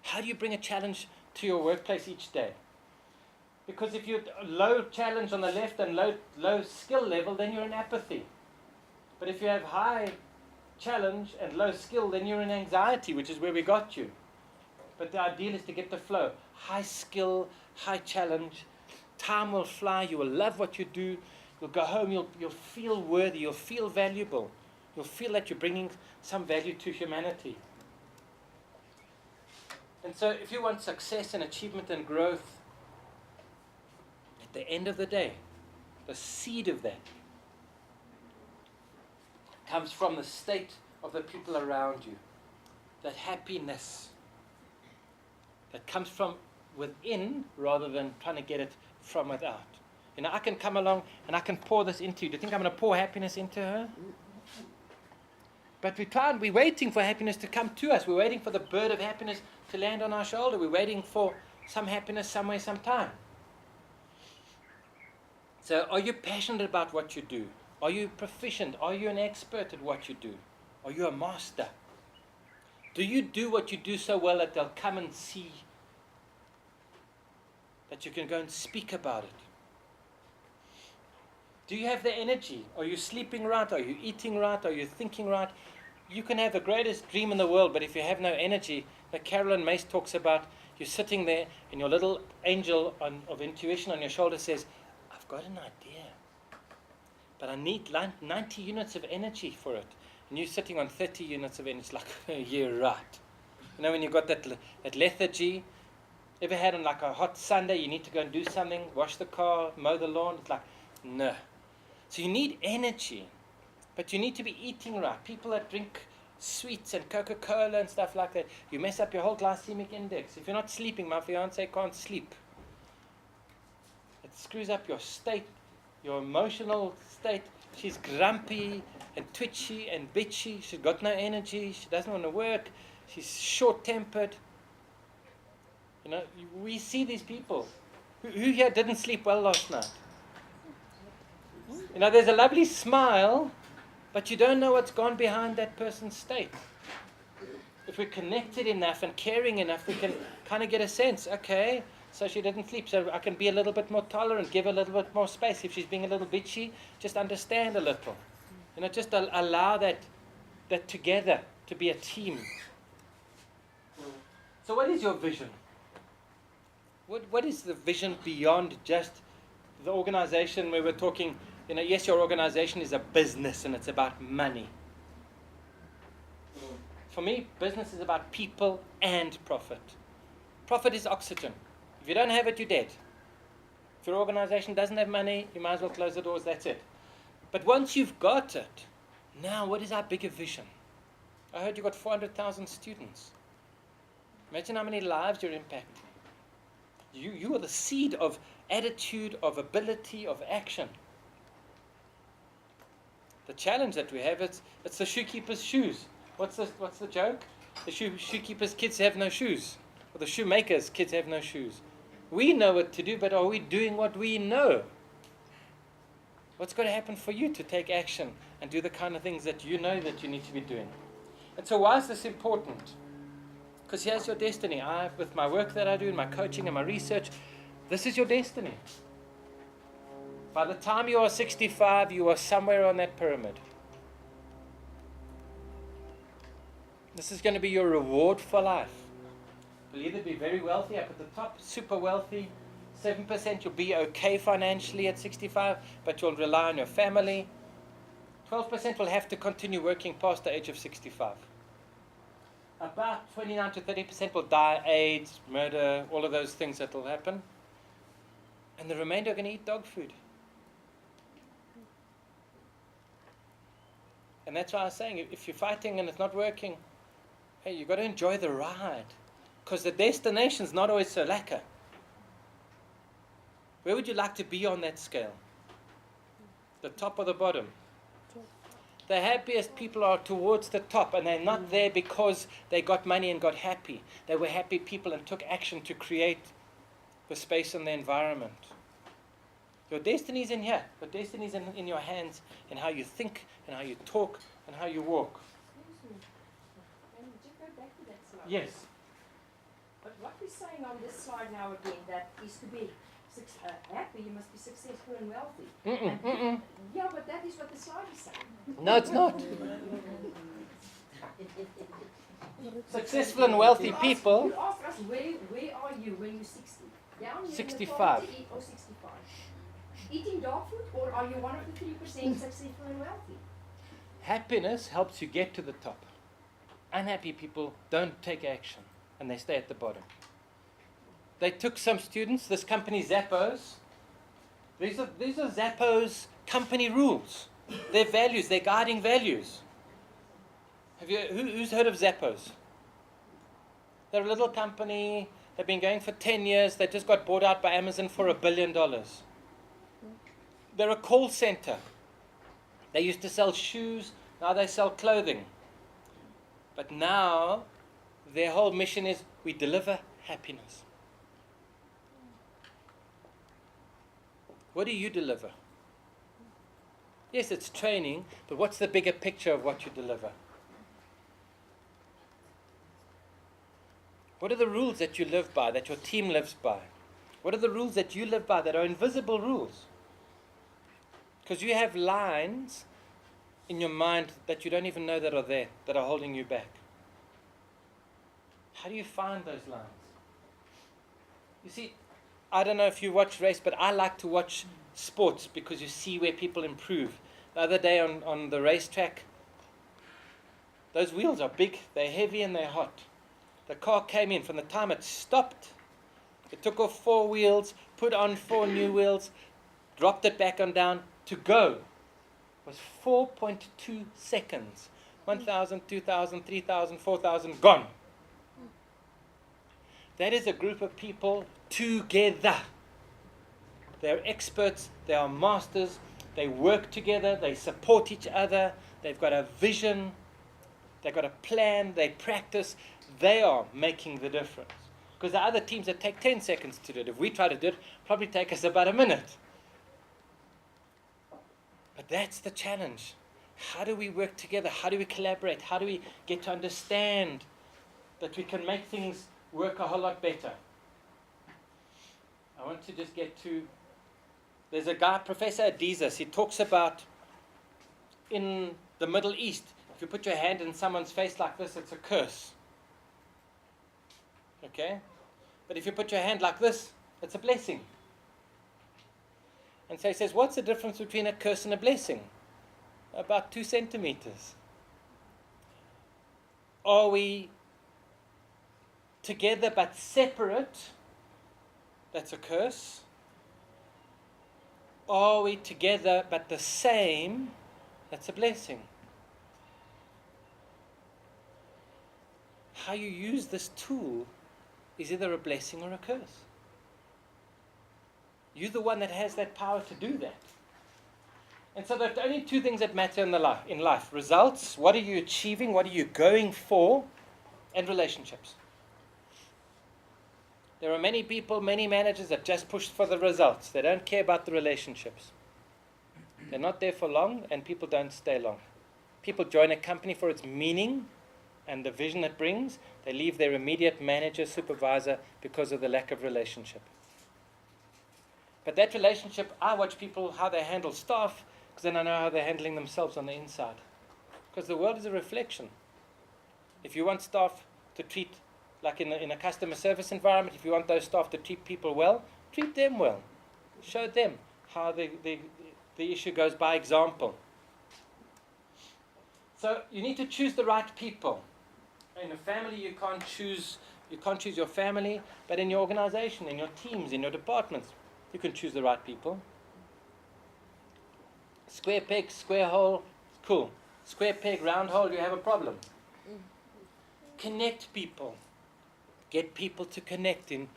How do you bring a challenge to your workplace each day? Because if you're low challenge on the left and low skill level, then you're in apathy. But if you have high challenge and low skill, then you're in anxiety, which is where we got you. But the ideal is to get the flow. High skill, high challenge. Time will fly. You will love what you do. You'll go home. You'll feel worthy. You'll feel valuable. You'll feel that you're bringing some value to humanity. And so if you want success and achievement and growth, at the end of the day, the seed of that comes from the state of the people around you. That happiness that comes from within rather than trying to get it from without. You know, I can come along and I can pour this into you. Do you think I'm going to pour happiness into her? But we're waiting for happiness to come to us. We're waiting for the bird of happiness to land on our shoulder. We're waiting for some happiness somewhere, sometime. So are you passionate about what you do? Are you proficient? Are you an expert at what you do? Are you a master? Do you do what you do so well that they'll come and see that you can go and speak about it? Do you have the energy? Are you sleeping right? Are you eating right? Are you thinking right? You can have the greatest dream in the world, but if you have no energy, like Carolyn Mace talks about, you're sitting there and your little angel of intuition on your shoulder says, I've got an idea, but I need 90 units of energy for it. And you're sitting on 30 units of energy. It's like, you're right. You know, when you've got that lethargy, ever had on like a hot Sunday, you need to go and do something, wash the car, mow the lawn, it's like, no. So you need energy, but you need to be eating right. People that drink sweets and Coca-Cola and stuff like that, you mess up your whole glycemic index. If you're not sleeping, my fiance can't sleep. It screws up your state, your emotional state. She's grumpy and twitchy and bitchy. She's got no energy. She doesn't want to work. She's short-tempered. You know, we see these people. Who here didn't sleep well last night? You know, there's a lovely smile, but you don't know what's gone behind that person's state. If we're connected enough and caring enough, we can kind of get a sense, okay, so she didn't sleep, so I can be a little bit more tolerant, give a little bit more space. If she's being a little bitchy, just understand a little. You know, just allow that together to be a team. So what is your vision? What is the vision beyond just the organization where we're talking, you know, yes, your organization is a business and it's about money. For me, business is about people and profit. Profit is oxygen. If you don't have it, you're dead. If your organization doesn't have money, you might as well close the doors, that's it. But once you've got it, now what is our bigger vision? I heard you got 400,000 students. Imagine how many lives you're impacting. You are the seed of attitude, of ability, of action. The challenge that we have, it's the shoekeeper's shoes. What's the joke? The shoekeeper's kids have no shoes. Or the shoemaker's kids have no shoes. We know what to do, but are we doing what we know? What's going to happen for you to take action and do the kind of things that you know that you need to be doing? And so why is this important? Because here's your destiny. With my work that I do, and my coaching and my research, this is your destiny. By the time you are 65, you are somewhere on that pyramid. This is going to be your reward for life. You'll either be very wealthy up at the top, super wealthy, 7% you'll be okay financially at 65, but you'll rely on your family. 12% will have to continue working past the age of 65. About 29 to 30% will die, AIDS, murder, all of those things that will happen. And the remainder are going to eat dog food. And that's why I was saying, if you're fighting and it's not working, hey, you've got to enjoy the ride. Because the destination's not always so lacquer. Where would you like to be on that scale? The top or the bottom? The happiest people are towards the top, and they're not there because they got money and got happy. They were happy people and took action to create the space and the environment. Your destiny is in here. Your destiny is in your hands, in how you think and how you talk and how you walk. Excuse me. Can you just go back to that slide? Yes. But what we're saying on this slide now again, that is to be happy, you must be successful and wealthy. Yeah, but that is what the slide is saying. No, it's not. Successful and wealthy people. You asked us, where are you when you're 60? Down here 65. In the 40 or 65? Eating dog food, or are you one of the 3% successful and wealthy? Happiness helps you get to the top. Unhappy people don't take action and they stay at the bottom. They took some students, this company Zappos. These are Zappos company rules. Their values, their guiding values. Who's heard of Zappos? They're a little company. They've been going for 10 years. They just got bought out by Amazon for $1 billion. They're a call center. They used to sell shoes. Now they sell clothing. But now their whole mission is we deliver happiness. What do you deliver? Yes, it's training, but what's the bigger picture of what you deliver? What are the rules that you live by, that your team lives by? What are the rules that you live by that are invisible rules? Because you have lines in your mind that you don't even know that are there, that are holding you back. How do you find those lines? You see, I don't know if you watch race, but I like to watch sports because you see where people improve. The other day on the racetrack, those wheels are big, they're heavy and they're hot. The car came in, from the time it stopped, it took off 4 wheels, put on 4 new wheels, dropped it back on down, to go was 4.2 seconds. 1,000, 2,000, 3,000, 4,000, gone. That is a group of people together. They're experts, they are masters, they work together, they support each other, they've got a vision, they've got a plan, they practice. They are making the difference. Because the other teams that take 10 seconds to do it, if we try to do it, probably take us about a minute. But that's the challenge. How do we work together? How do we collaborate? How do we get to understand that we can make things work a whole lot better? I want to just get to, there's a guy, Professor Adizes, he talks about in the Middle East, if you put your hand in someone's face like this, it's a curse. Okay? But if you put your hand like this, it's a blessing. And so he says, what's the difference between a curse and a blessing? About 2 centimeters. Are we together but separate? That's a curse. Are we together but the same? That's a blessing. How you use this tool is either a blessing or a curse. You're the one that has that power to do that. And so there are only 2 things that matter in life. Results, what are you achieving, what are you going for, and relationships. There are many people, many managers that just push for the results. They don't care about the relationships. They're not there for long, and people don't stay long. People join a company for its meaning and the vision it brings. They leave their immediate manager, supervisor, because of the lack of relationship. But that relationship, I watch people, how they handle staff, because then I know how they're handling themselves on the inside. Because the world is a reflection. If you want staff to treat, like in a customer service environment, if you want those staff to treat people well, treat them well. Show them how the issue goes by example. So you need to choose the right people. In a family, you can't choose your family, but in your organization, in your teams, in your departments, you can choose the right people. Square peg, square hole, cool. Square peg, round hole, you have a problem. Connect people. Get people to connect in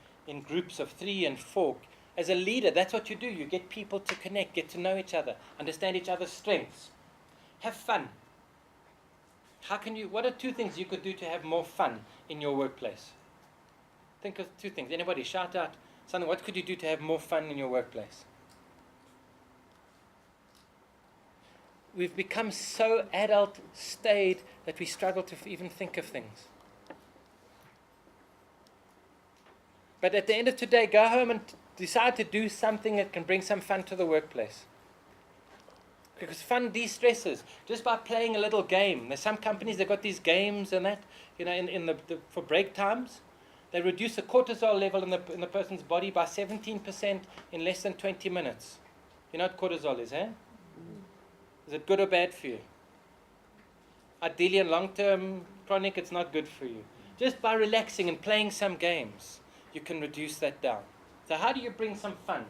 groups of 3 and 4. As a leader, that's what you do. You get people to connect, get to know each other, understand each other's strengths. Have fun. What are 2 things you could do to have more fun in your workplace? Think of 2 things. Anybody shout out something. What could you do to have more fun in your workplace? We've become so adult staid that we struggle to even think of things. But at the end of today, go home and decide to do something that can bring some fun to the workplace. Because fun de-stresses just by playing a little game. There's some companies that got these games and that, for break times. They reduce the cortisol level in the person's body by 17% in less than 20 minutes. You know what cortisol is, eh? Is it good or bad for you? Ideally, in long-term chronic, it's not good for you. Just by relaxing and playing some games, you can reduce that down. So how do you bring some fun?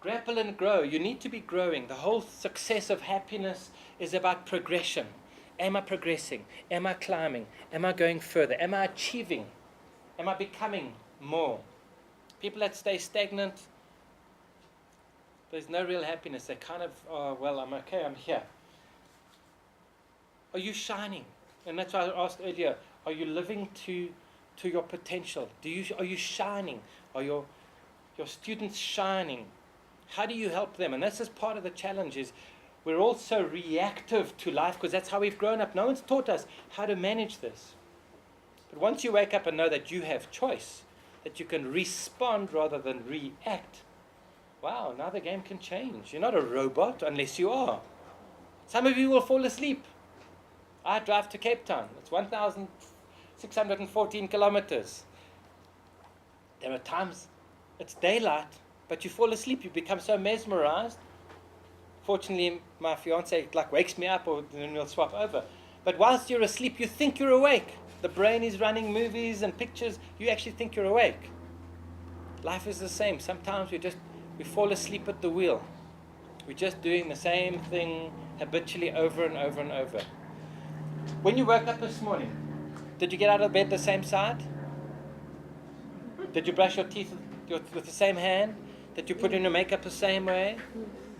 Grapple and grow. You need to be growing. The whole success of happiness is about progression. Am I progressing? Am I climbing? Am I going further? Am I achieving? Am I becoming more? People that stay stagnant, there's no real happiness. They kind of, oh, well, I'm okay, I'm here. Are you shining? And that's why I asked earlier, are you living to your potential? Are you shining? Are your students shining? How do you help them? And this is part of the challenge, is we're all so reactive to life because that's how we've grown up. No one's taught us how to manage this. But once you wake up and know that you have choice, that you can respond rather than react, wow, now the game can change. You're not a robot unless you are. Some of you will fall asleep. I drive to Cape Town. It's 1,614 kilometers. There are times it's daylight, but you fall asleep. You become so mesmerized. Fortunately, my fiance wakes me up, or then we'll swap over. But whilst you're asleep, you think you're awake. The brain is running movies and pictures. You actually think you're awake. Life is the same. Sometimes we fall asleep at the wheel. We're just doing the same thing habitually over and over and over. When you woke up this morning, did you get out of bed the same side? Did you brush your teeth with the same hand? Did you put in your makeup the same way?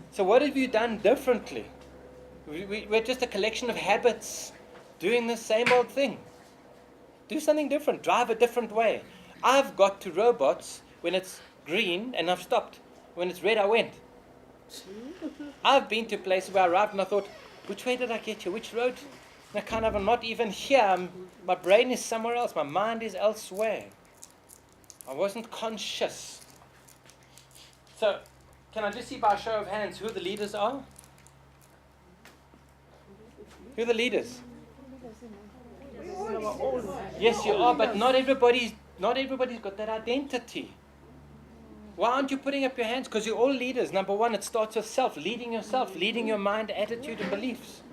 So what have you done differently? We're just a collection of habits doing the same old thing. Do something different. Drive a different way. I've got to robots when it's green and I've stopped. When it's red, I went. I've been to places where I arrived and I thought, which way did I get here? Which road? And I kind of am not even here. My brain is somewhere else. My mind is elsewhere. I wasn't conscious. So, can I just see by a show of hands who the leaders are? Who are the leaders? Yes, you are, but not everybody's got that identity. Why aren't you putting up your hands? Because you're all leaders. Number one, it starts with self, leading yourself, leading your mind, attitude, and beliefs.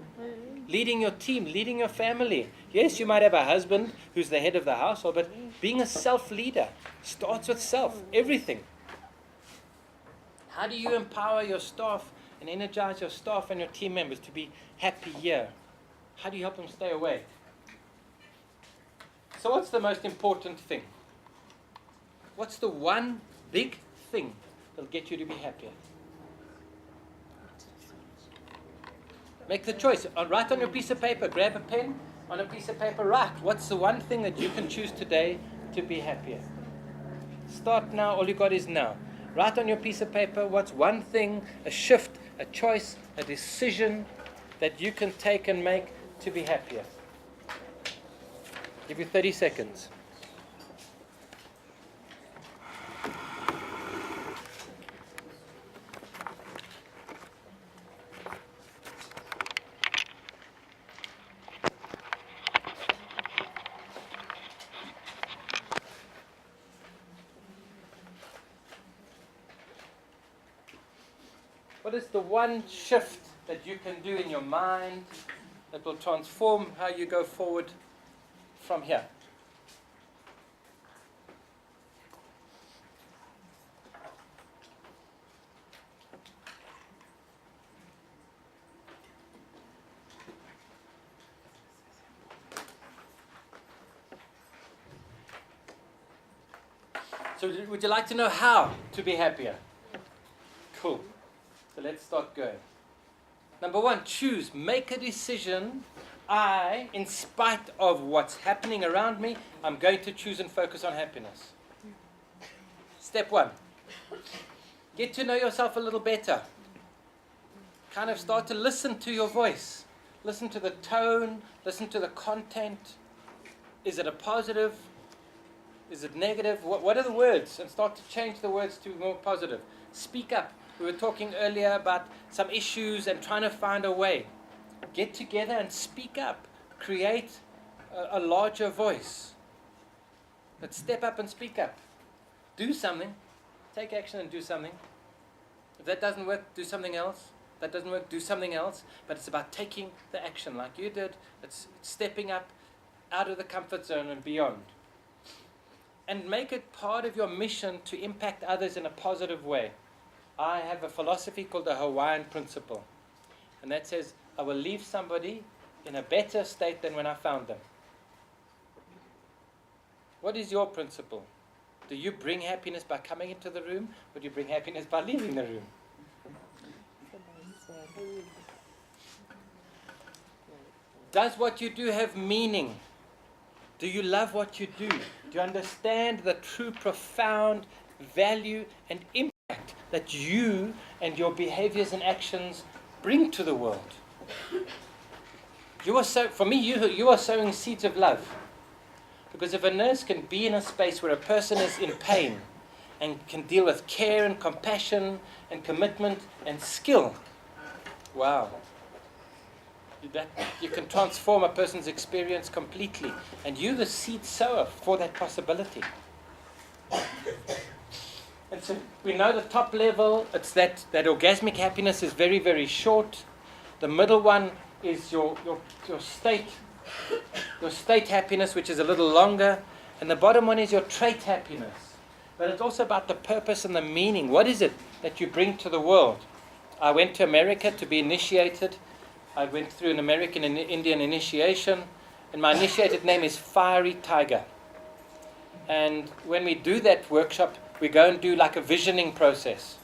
Leading your team, leading your family. Yes, you might have a husband who's the head of the household, but being a self-leader starts with self, everything. How do you empower your staff and energize your staff and your team members to be happy here? How do you help them stay awake? So what's the most important thing? What's the one big thing that'll get you to be happier? Make the choice. Write on your piece of paper. Grab a pen. On a piece of paper, write. What's the one thing that you can choose today to be happier? Start now. All you got is now. Write on your piece of paper what's one thing, a shift, a choice, a decision that you can take and make to be happier. Give you 30 seconds. What is the one shift that you can do in your mind that will transform how you go forward from here? So would you like to know how to be happier? Cool. So let's start going. Number one, choose. Make a decision. In spite of what's happening around me, I'm going to choose and focus on happiness. Step one. Get to know yourself a little better. Kind of start to listen to your voice. Listen to the tone. Listen to the content. Is it a positive? Is it negative? What are the words? And start to change the words to more positive. Speak up. We were talking earlier about some issues and trying to find a way. Get together and speak up. Create a larger voice. But step up and speak up. Do something. Take action and do something. If that doesn't work, do something else. that doesn't work, do something else. But it's about taking the action like you did. It's stepping up out of the comfort zone and beyond. And make it part of your mission to impact others in a positive way. I have a philosophy called the Hawaiian principle. And that says, I will leave somebody in a better state than when I found them. What is your principle? Do you bring happiness by coming into the room, or do you bring happiness by leaving the room? Does what you do have meaning? Do you love what you do? Do you understand the true profound value and impact that you and your behaviors and actions bring to the world? For me, you are sowing seeds of love. Because if a nurse can be in a space where a person is in pain and can deal with care and compassion and commitment and skill, wow. You can transform a person's experience completely. And you're the seed sower for that possibility. And so we know the top level, it's that orgasmic happiness is very, very short. The middle one is your state happiness, which is a little longer. And the bottom one is your trait happiness. But it's also about the purpose and the meaning. What is it that you bring to the world? I went to America to be initiated. I went through an American and Indian initiation, and my initiated name is Fiery Tiger. And when we do that workshop, we go and do like a visioning process.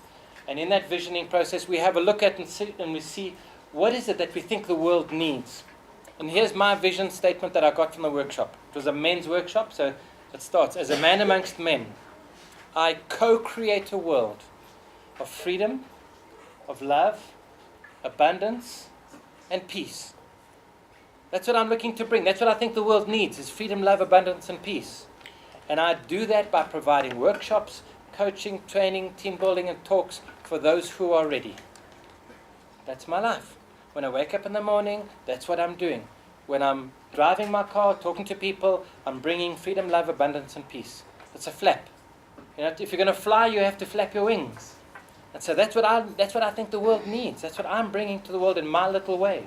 And in that visioning process, we have a look at and we see what is it that we think the world needs. And here's my vision statement that I got from the workshop. It was a men's workshop, so it starts, as a man amongst men, I co-create a world of freedom, of love, abundance, and peace. That's what I'm looking to bring. That's what I think the world needs, is freedom, love, abundance, and peace. And I do that by providing workshops, coaching, training, team building, and talks for those who are ready. That's my life. When I wake up in the morning, that's what I'm doing. When I'm driving my car, talking to people, I'm bringing freedom, love, abundance, and peace. It's a flap. You know, if you're going to fly, you have to flap your wings. And so that's what I think the world needs. That's what I'm bringing to the world in my little way.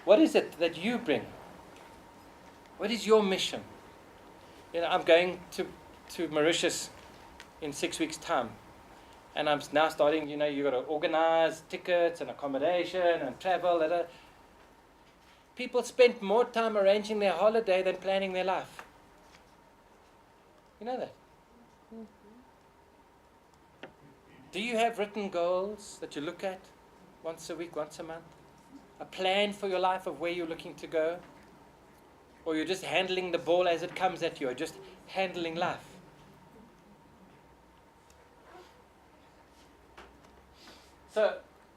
What is it that you bring? What is your mission? You know, I'm going to Mauritius in 6 weeks' time. And I'm now starting, you know, you've got to organize tickets and accommodation and travel. People spend more time arranging their holiday than planning their life. You know that? Do you have written goals that you look at once a week, once a month? A plan for your life of where you're looking to go? Or you're just handling the ball as it comes at you, or just handling life? So,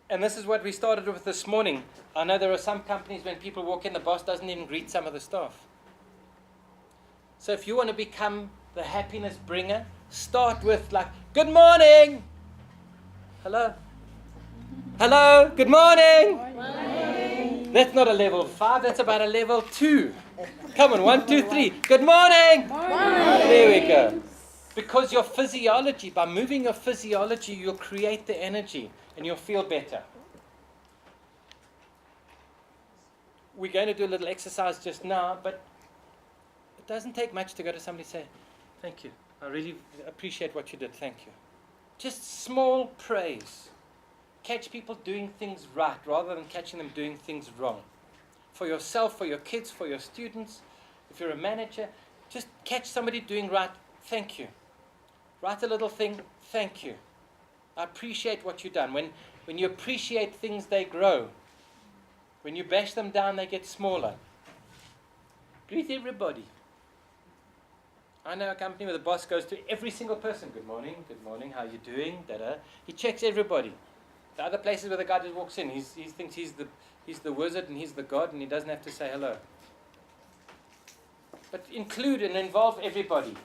and this is what we started with this morning. I know there are some companies when people walk in, the boss doesn't even greet some of the staff. So if you want to become the happiness bringer, start with like, good morning! Hello? Hello? Good morning! Morning. That's not a level 5, that's about a level 2. Come on, 1, 2, 3. Good morning! Morning. There we go. Because your physiology, by moving your physiology, you'll create the energy and you'll feel better. We're going to do a little exercise just now, but it doesn't take much to go to somebody and say, thank you. I really appreciate what you did. Thank you. Just small praise. Catch people doing things right rather than catching them doing things wrong. For yourself, for your kids, for your students, if you're a manager, just catch somebody doing right. Thank you. Write a little thing. Thank you. I appreciate what you've done. When you appreciate things, they grow. When you bash them down, they get smaller. Greet everybody. I know a company where the boss goes to every single person. Good morning, how are you doing? Da-da. He checks everybody. The other places where the guy just walks in, he thinks he's the wizard and he's the god and he doesn't have to say hello. But include and involve everybody.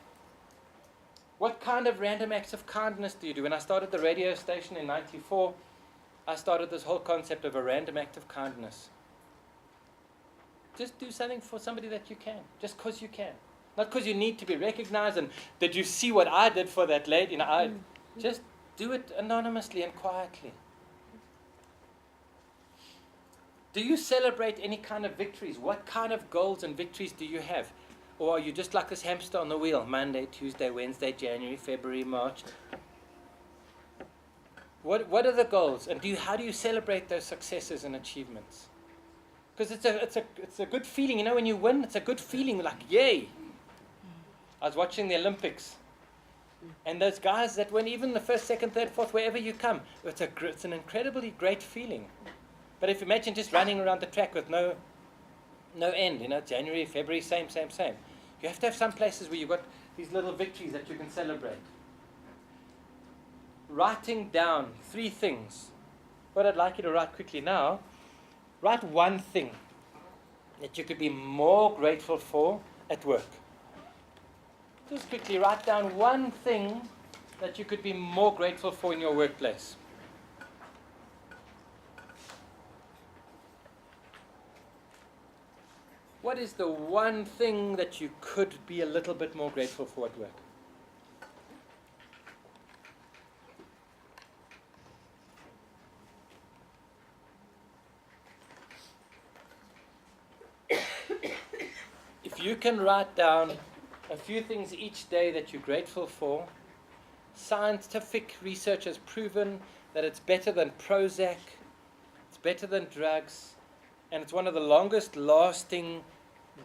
What kind of random acts of kindness do you do? When I started the radio station in 94, I started this whole concept of a random act of kindness. Just do something for somebody that you can, just because you can. Not because you need to be recognized and did you see what I did for that lady? You know, just do it anonymously and quietly. Do you celebrate any kind of victories? What kind of goals and victories do you have? Or are you just like this hamster on the wheel? Monday, Tuesday, Wednesday, January, February, March. What are the goals? And how do you celebrate those successes and achievements? Because it's a good feeling. You know, when you win, it's a good feeling, like, yay. I was watching the Olympics. And those guys that win, even the first, second, third, fourth, wherever you come, it's an incredibly great feeling. But if you imagine just running around the track with no end, you know, January, February, same. You have to have some places where you've got these little victories that you can celebrate. Writing down 3 things. What I'd like you to write quickly now, write one thing that you could be more grateful for at work. Just quickly write down one thing that you could be more grateful for in your workplace. What is the one thing that you could be a little bit more grateful for at work? If you can write down a few things each day that you're grateful for, scientific research has proven that it's better than Prozac, it's better than drugs, and it's one of the longest lasting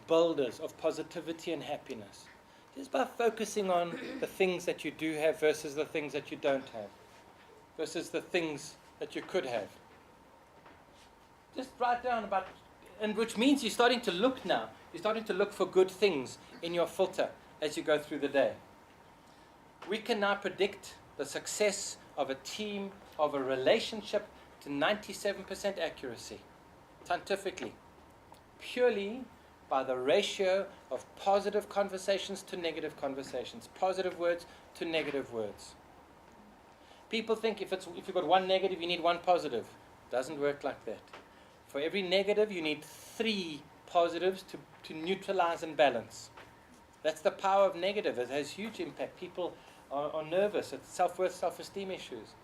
builders of positivity and happiness. Just by focusing on the things that you do have versus the things that you don't have, versus the things that you could have. Just write down about, and which means you're starting to look now. You're starting to look for good things in your filter as you go through the day. We can now predict the success of a team, of a relationship, to 97% accuracy, scientifically, purely by the ratio of positive conversations to negative conversations, positive words to negative words. People think if you've got one negative, you need one positive. It doesn't work like that. For every negative, you need 3 positives to neutralize and balance. That's the power of negative. It has huge impact. People are nervous. It's self-worth, self-esteem issues.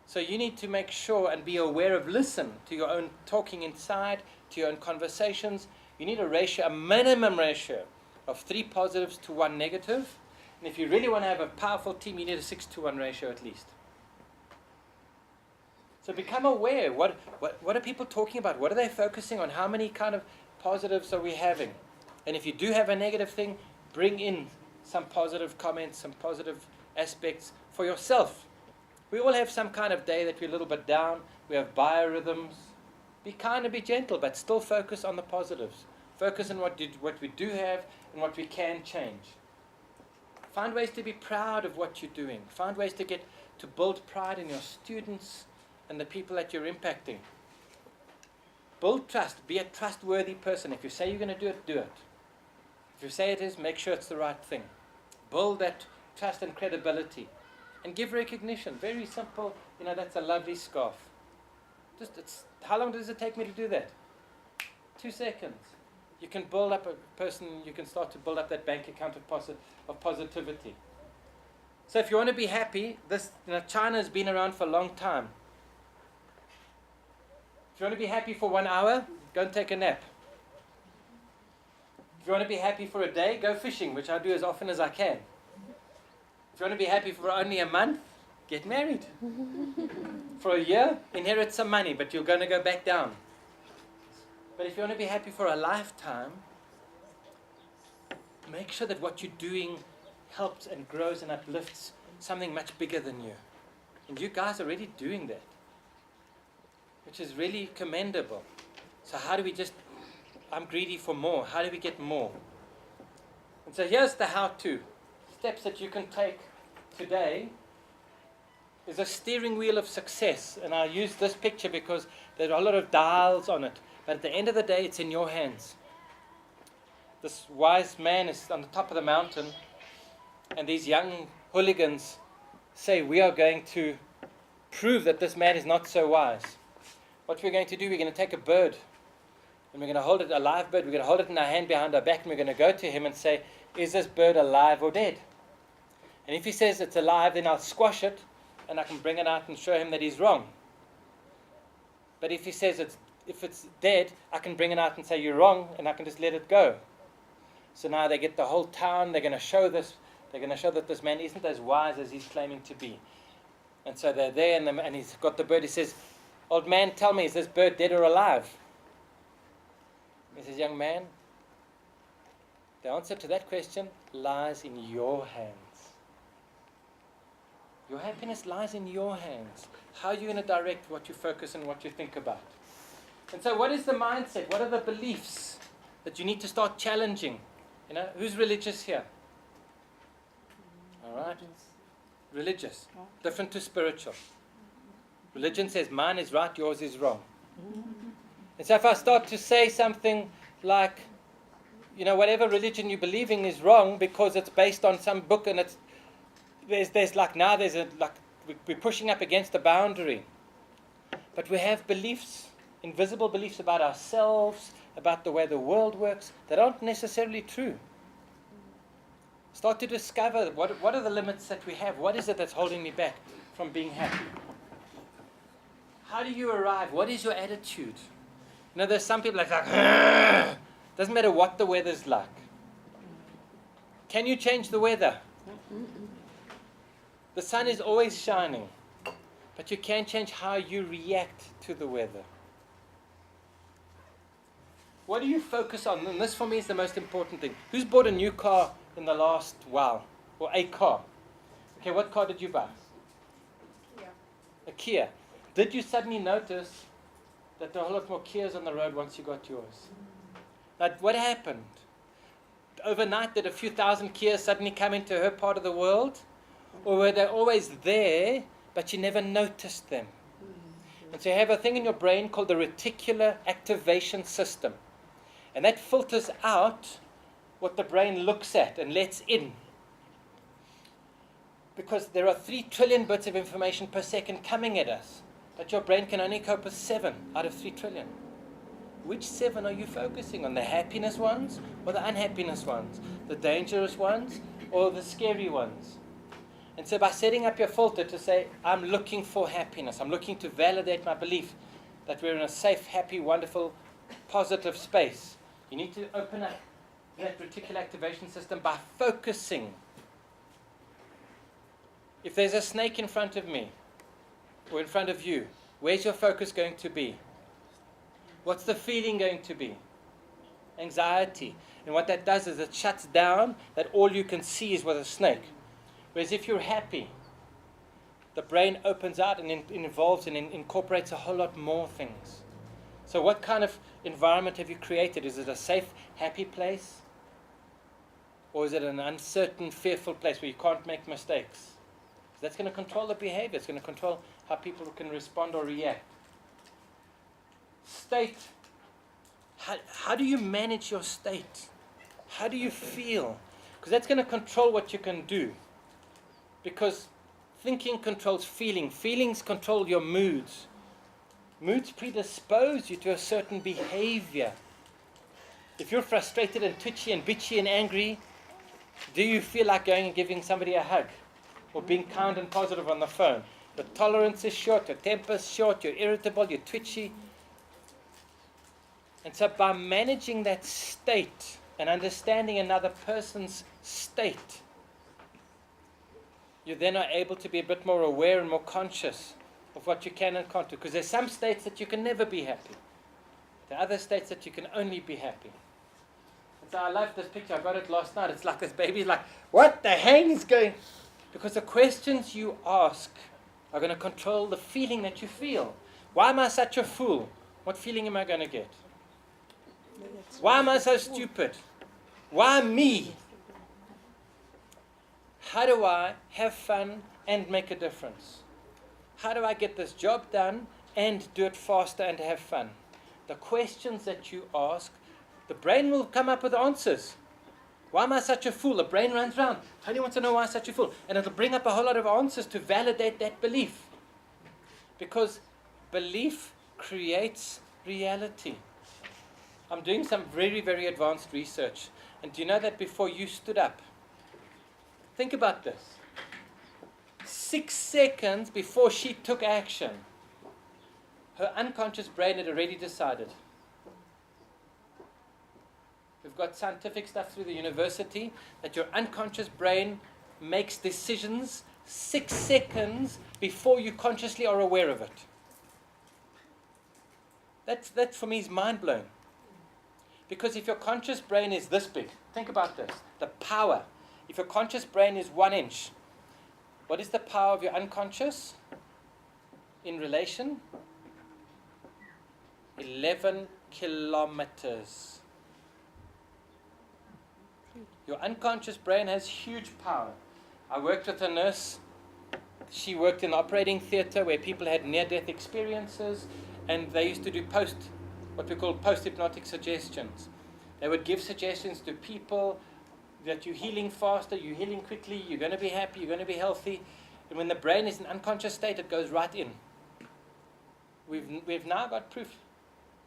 So you need to make sure and be aware of, listen to your own talking inside, to your own conversations. You need a ratio, a minimum ratio of 3 positives to 1 negative. And if you really want to have a powerful team, you need a 6-to-1 ratio at least. So become aware. What are people talking about? What are they focusing on? How many kind of positives are we having? And if you do have a negative thing, bring in some positive comments, some positive aspects for yourself. We all have some kind of day that we're a little bit down. We have biorhythms. Be kind and be gentle, but still focus on the positives. Focus on what we do have and what we can change. Find ways to be proud of what you're doing. Find ways to build pride in your students and the people that you're impacting. Build trust. Be a trustworthy person. If you say you're going to do it, do it. If you say it is, make sure it's the right thing. Build that trust and credibility. And give recognition. Very simple. You know, that's a lovely scarf. How long does it take me to do that? 2 seconds. You can build up a person, you can start to build up that bank account of positivity. So if you want to be happy, China has been around for a long time. If you want to be happy for 1 hour, go and take a nap. If you want to be happy for a day, go fishing, which I do as often as I can. If you want to be happy for only a month, get married. For a year, inherit some money, but you're going to go back down. But if you want to be happy for a lifetime, make sure that what you're doing helps and grows and uplifts something much bigger than you. And you guys are already doing that, which is really commendable. So how do we I'm greedy for more. How do we get more? And so here's the how-to. Steps that you can take today is a steering wheel of success. And I use this picture because there are a lot of dials on it. But at the end of the day, it's in your hands. This wise man is on the top of the mountain, and these young hooligans say, we are going to prove that this man is not so wise. What we're going to do, we're going to take a bird, and we're going to hold it, a live bird, we're going to hold it in our hand behind our back, and we're going to go to him and say, is this bird alive or dead? And if he says it's alive, then I'll squash it, and I can bring it out and show him that he's wrong. But if he says if it's dead, I can bring it out and say you're wrong, and I can just let it go. So now they get the whole town. They're going to show this. They're going to show that this man isn't as wise as he's claiming to be. And so they're there, and he's got the bird. He says, "Old man, tell me, is this bird dead or alive?" He says, "Young man, the answer to that question lies in your hands. Your happiness lies in your hands. How are you going to direct what you focus and what you think about?" And so what is the mindset? What are the beliefs that you need to start challenging? You know, who's religious here? All right. Religious. Different to spiritual. Religion says mine is right, yours is wrong. And so if I start to say something like, you know, whatever religion you believe in is wrong because it's based on some book, and it's we're pushing up against the boundary. But we have beliefs, invisible beliefs about ourselves, about the way the world works, that aren't necessarily true. Start to discover what are the limits that we have. What is it that's holding me back from being happy? How do you arrive? What is your attitude? You know, there's some people like, doesn't matter what the weather's like. Can you change the weather? The sun is always shining, but you can't change how you react to the weather. What do you focus on? And this for me is the most important thing. Who's bought a new car in the last while? Or a car? Okay, what car did you buy? Yeah. A Kia. Did you suddenly notice that there are a whole lot more Kias on the road once you got yours? Like, what happened? Overnight, did a few thousand Kias suddenly come into her part of the world? Or were they always there, but you never noticed them? And so you have a thing in your brain called the reticular activation system. And that filters out what the brain looks at and lets in. Because there are 3 trillion bits of information per second coming at us, but your brain can only cope with 7 out of 3 trillion. Which 7 are you focusing on? The happiness ones or the unhappiness ones? The dangerous ones or the scary ones? And so by setting up your filter to say, I'm looking for happiness, I'm looking to validate my belief that we're in a safe, happy, wonderful, positive space, you need to open up that reticular activation system by focusing. If there's a snake in front of me or in front of you, where's your focus going to be? What's the feeling going to be? Anxiety. And what that does is it shuts down that all you can see is with a snake. Whereas if you're happy, the brain opens out and involves and incorporates a whole lot more things. So what kind of environment have you created? Is it a safe, happy place? Or is it an uncertain, fearful place where you can't make mistakes? That's going to control the behavior. It's going to control how people can respond or react. State. How do you manage your state? How do you feel? Because that's going to control what you can do. Because thinking controls feeling. Feelings control your moods. Moods predispose you to a certain behavior. If you're frustrated and twitchy and bitchy and angry, do you feel like going and giving somebody a hug? Or being kind and positive on the phone? Your tolerance is short, your temper's short, you're irritable, you're twitchy. And so by managing that state and understanding another person's state, you then are able to be a bit more aware and more conscious of what you can and can't do. Because there's some states that you can never be happy. There are other states that you can only be happy. And so I love this picture. I got it last night. It's like this baby, like, what the hang is going? Because the questions you ask are going to control the feeling that you feel. Why am I such a fool? What feeling am I going to get? Why am I so stupid? Why me? How do I have fun and make a difference? How do I get this job done and do it faster and have fun? The questions that you ask, the brain will come up with answers. Why am I such a fool? The brain runs around. Tony wants to know why I'm such a fool. And it'll bring up a whole lot of answers to validate that belief. Because belief creates reality. I'm doing some very, very advanced research. And do you know that before you stood up, think about this. 6 seconds before she took action, Her unconscious brain had already decided. We've got scientific stuff through the university that your unconscious brain makes decisions 6 seconds before you consciously are aware of it. That for me is mind-blowing. Because if your conscious brain is this big, think about this, the power. If your conscious brain is 1 inch, what is the power of your unconscious in relation? 11 kilometers. Your unconscious brain has huge power. I worked with a nurse. She worked in the operating theatre where people had near-death experiences, and they used to do what we call post-hypnotic suggestions. They would give suggestions to people that you're healing faster, you're healing quickly, you're going to be happy, you're going to be healthy. And when the brain is in unconscious state, it goes right in. We've now got proof.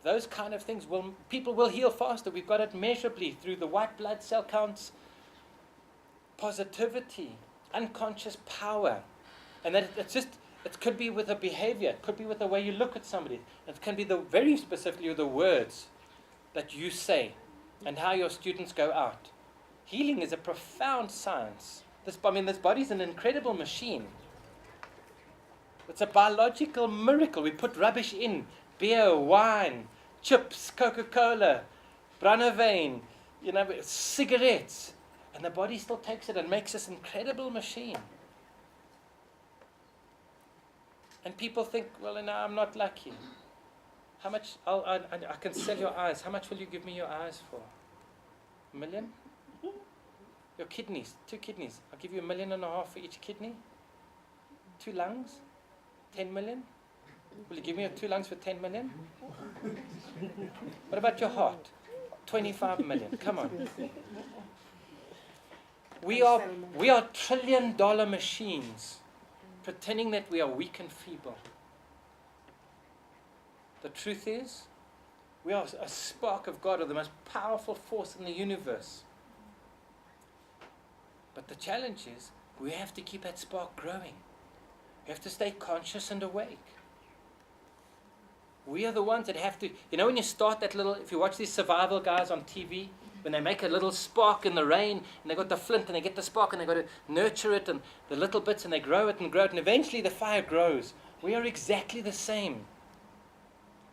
Those kind of things, people will heal faster. We've got it measurably through the white blood cell counts, positivity, unconscious power. And that it could be with a behavior, it could be with the way you look at somebody. It can be very specifically with the words that you say and how your students go out. Healing is a profound science. This body's an incredible machine. It's a biological miracle. We put rubbish in, beer, wine, chips, Coca-Cola, Brandewijn, cigarettes, and the body still takes it and makes this incredible machine. And people think, well, no, I'm not lucky. How much? I can sell your eyes. How much will you give me your eyes for? $1 million? Your kidneys, 2 kidneys. I'll give you $1.5 million for each kidney. 2 lungs, 10 million. Will you give me your 2 lungs for 10 million? What about your heart? 25 million. Come on. We are $1 trillion machines, pretending that we are weak and feeble. The truth is, we are a spark of God, or the most powerful force in the universe. But the challenge is, we have to keep that spark growing. We have to stay conscious and awake. We are the ones that have to, when you start that little, if you watch these survival guys on TV, when they make a little spark in the rain, and they got the flint, and they get the spark, and they got to nurture it, and the little bits, and they grow it, and eventually the fire grows. We are exactly the same.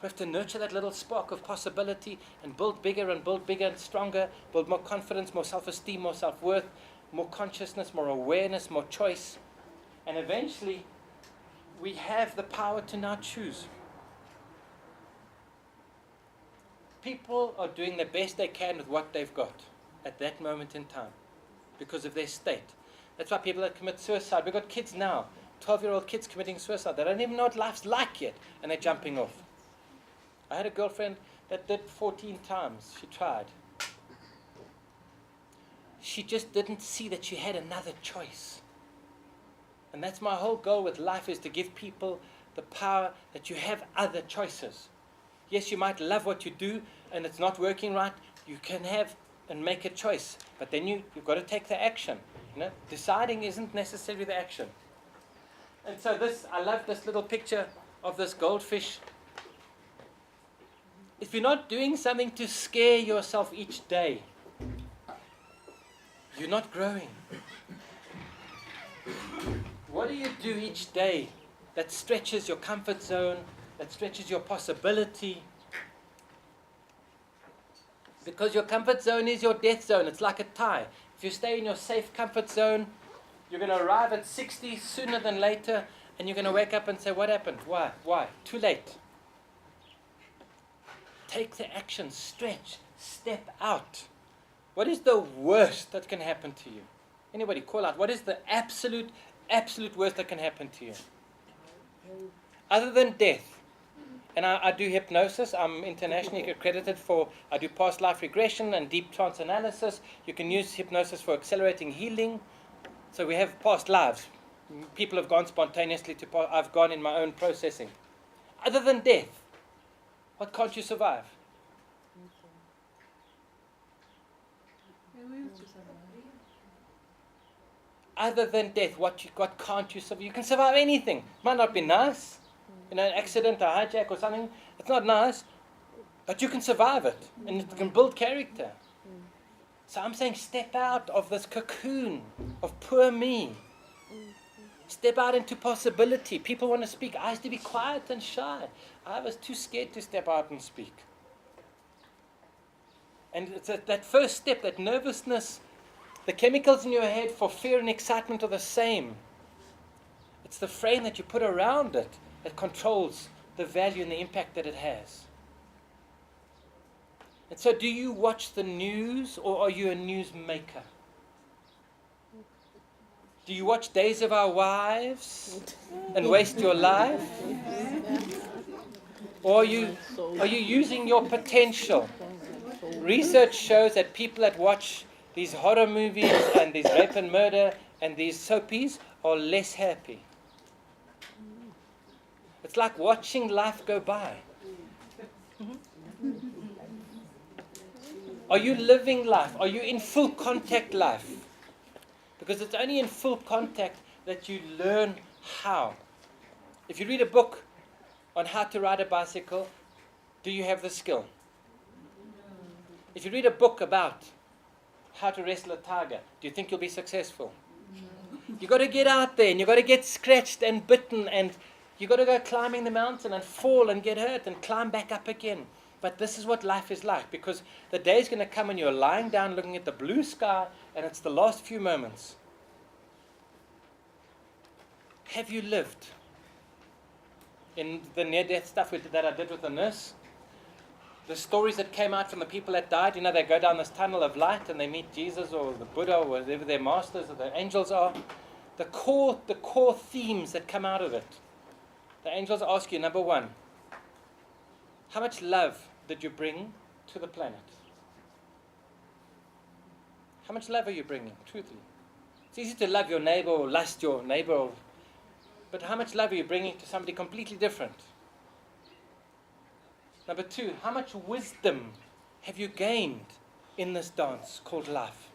We have to nurture that little spark of possibility, and build bigger and stronger, build more confidence, more self-esteem, more self-worth, more consciousness, more awareness, more choice. And eventually, we have the power to now choose. People are doing the best they can with what they've got at that moment in time because of their state. That's why people that commit suicide, we've got kids now, 12-year-old kids committing suicide. They don't even know what life's like yet, and they're jumping off. I had a girlfriend that did 14 times. She tried. She just didn't see that she had another choice. And that's my whole goal with life, is to give people the power that you have other choices. Yes, you might love what you do and it's not working right. You can have and make a choice. But then you've got to take the action. Deciding isn't necessarily the action. And so I love this little picture of this goldfish. If you're not doing something to scare yourself each day, you're not growing. What do you do each day that stretches your comfort zone, that stretches your possibility? Because your comfort zone is your death zone. It's like a tie. If you stay in your safe comfort zone, you're going to arrive at 60 sooner than later, and you're going to wake up and say, what happened? Why? Too late. Take the action, stretch, step out. What is the worst that can happen to you? Anybody call out, what is the absolute worst that can happen to you? Other than death. And I do hypnosis. I'm internationally accredited I do past life regression and deep trance analysis. You can use hypnosis for accelerating healing. So we have past lives. People have gone spontaneously to past. I've gone in my own processing. Other than death, what can't you survive? Other than death, what can't you survive? You can survive anything. Might not be nice. an accident, a hijack or something. It's not nice, but you can survive it, and it can build character. So I'm saying step out of this cocoon of poor me. Step out into possibility. People want to speak. I used to be quiet and shy. I was too scared to step out and speak. And it's that first step, that nervousness, the chemicals in your head for fear and excitement are the same. It's the frame that you put around it that controls the value and the impact that it has. And so do you watch the news, or are you a news maker? Do you watch Days of Our Wives and waste your life? Or are you using your potential? Research shows that people that watch these horror movies and these rape and murder and these soapies are less happy. It's like watching life go by. Are you living life? Are you in full contact life? Because it's only in full contact that you learn how. If you read a book on how to ride a bicycle, do you have the skill? If you read a book about how to wrestle a tiger, do you think you'll be successful? You've got to get out there, and you've got to get scratched and bitten, and you've got to go climbing the mountain and fall and get hurt and climb back up again. But this is what life is like, because the day is going to come when you're lying down looking at the blue sky, and it's the last few moments. Have you lived? In the near-death stuff that I did with the nurse, the stories that came out from the people that died, they go down this tunnel of light and they meet Jesus or the Buddha or whatever their masters or the angels are. The core themes that come out of it. The angels ask you, number one, how much love did you bring to the planet? How much love are you bringing, truthfully? It's easy to love your neighbor or lust your neighbor, but how much love are you bringing to somebody completely different? Number two, how much wisdom have you gained in this dance called life?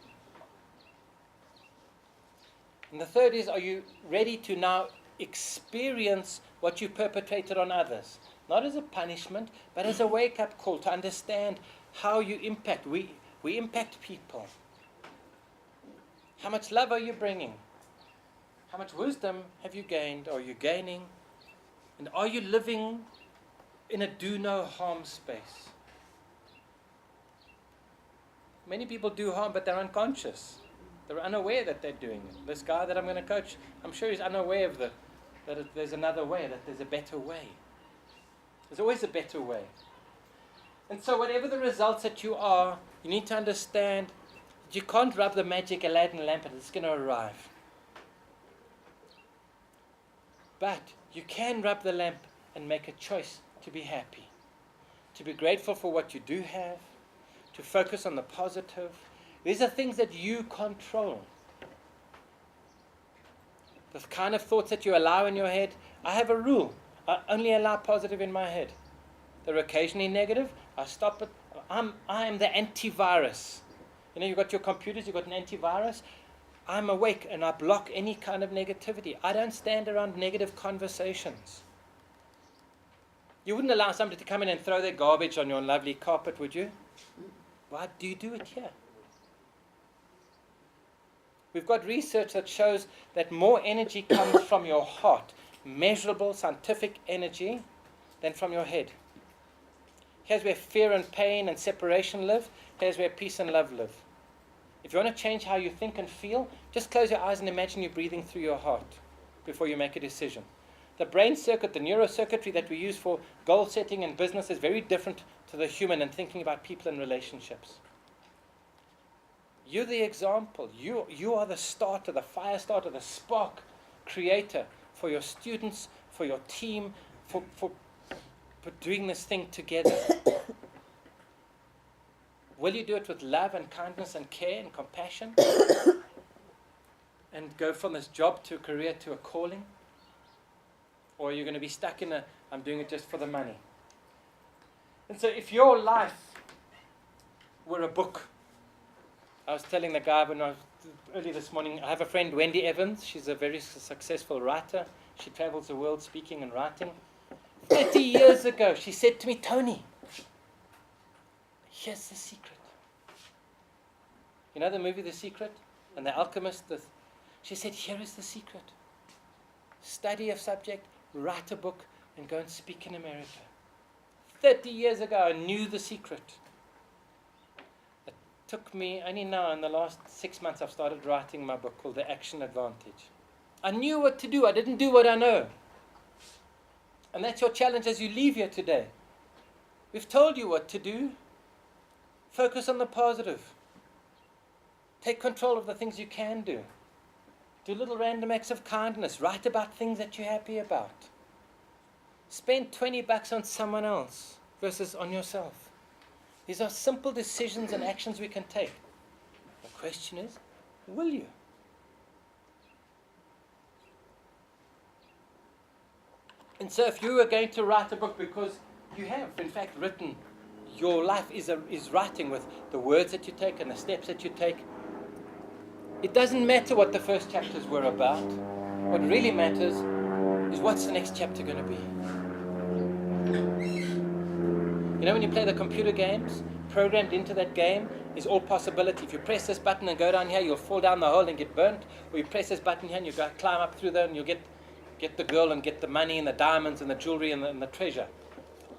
And the third is, are you ready to now experience what you perpetrated on others? Not as a punishment, but as a wake-up call to understand how you impact. We impact people. How much love are you bringing? How much wisdom have you gained? Are you gaining? And are you living in a do-no-harm space? Many people do harm, but they're unconscious. They're unaware that they're doing it. This guy that I'm going to coach, I'm sure he's unaware of there's another way, that there's a better way. There's always a better way. And so whatever the results that you are, you need to understand that you can't rub the magic Aladdin lamp and it's going to arrive. But you can rub the lamp and make a choice to be happy, to be grateful for what you do have, to focus on the positive. These are things that you control. The kind of thoughts that you allow in your head. I have a rule. I only allow positive in my head. They're occasionally negative. I stop it. I am the antivirus. You've got your computers, you've got an antivirus. I'm awake and I block any kind of negativity. I don't stand around negative conversations. You wouldn't allow somebody to come in and throw their garbage on your lovely carpet, would you? Why do you do it here? We've got research that shows that more energy comes from your heart, measurable scientific energy, than from your head. Here's where fear and pain and separation live. Here's where peace and love live. If you want to change how you think and feel, just close your eyes and imagine you're breathing through your heart before you make a decision. The brain circuit, the neurocircuitry that we use for goal setting and business is very different to the human and thinking about people and relationships. You're the example. You are the starter, the fire starter, the spark creator for your students, for your team, for doing this thing together. Will you do it with love and kindness and care and compassion? And go from this job to a career to a calling? Or are you going to be stuck in I'm doing it just for the money? And so if your life were a book, I was telling the guy early this morning, I have a friend, Wendy Evans. She's a very successful writer. She travels the world speaking and writing. 30 years ago, she said to me, Tony, here's the secret. You know the movie The Secret? And the Alchemist? She said, here is the secret. Study a subject, write a book, and go and speak in America. 30 years ago, I knew the secret. It took me, only now in the last 6 months, I've started writing my book called The Action Advantage. I knew what to do. I didn't do what I know. And that's your challenge as you leave here today. We've told you what to do. Focus on the positive. Take control of the things you can do. Do little random acts of kindness. Write about things that you're happy about. Spend $20 on someone else versus on yourself. These are simple decisions and actions we can take. The question is, will you? And so if you were going to write a book, because you have in fact written, your life is writing with the words that you take and the steps that you take. It doesn't matter what the first chapters were about. What really matters is what's the next chapter going to be. You know, when you play the computer games, programmed into that game is all possibility. If you press this button and go down here, you'll fall down the hole and get burnt. Or you press this button here and you go climb up through there and you'll get the girl and get the money and the diamonds and the jewelry and the treasure.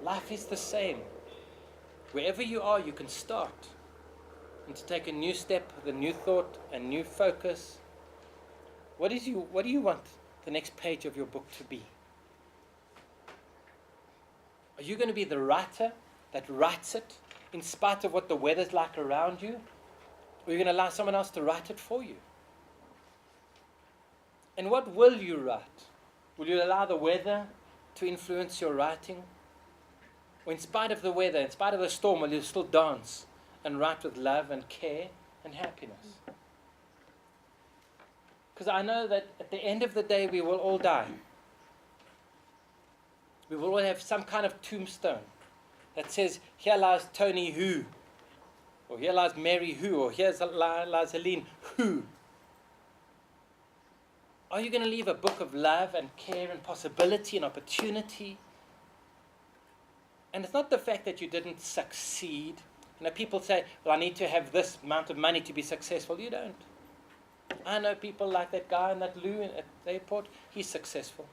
Life is the same. Wherever you are, you can start. And to take a new step, with a new thought, a new focus. What do you want the next page of your book to be? Are you going to be the writer that writes it in spite of what the weather's like around you? Or are you going to allow someone else to write it for you? And what will you write? Will you allow the weather to influence your writing? Or in spite of the weather, in spite of the storm, will you still dance and write with love and care and happiness? Because I know that at the end of the day, we will all die. We will all have some kind of tombstone that says, here lies Tony who, or here lies Mary who, or here lies Helene who. Are you going to leave a book of love and care and possibility and opportunity? And it's not the fact that you didn't succeed. You know, people say, well, I need to have this amount of money to be successful. You don't. I know people like that guy in that loo at the airport. He's successful.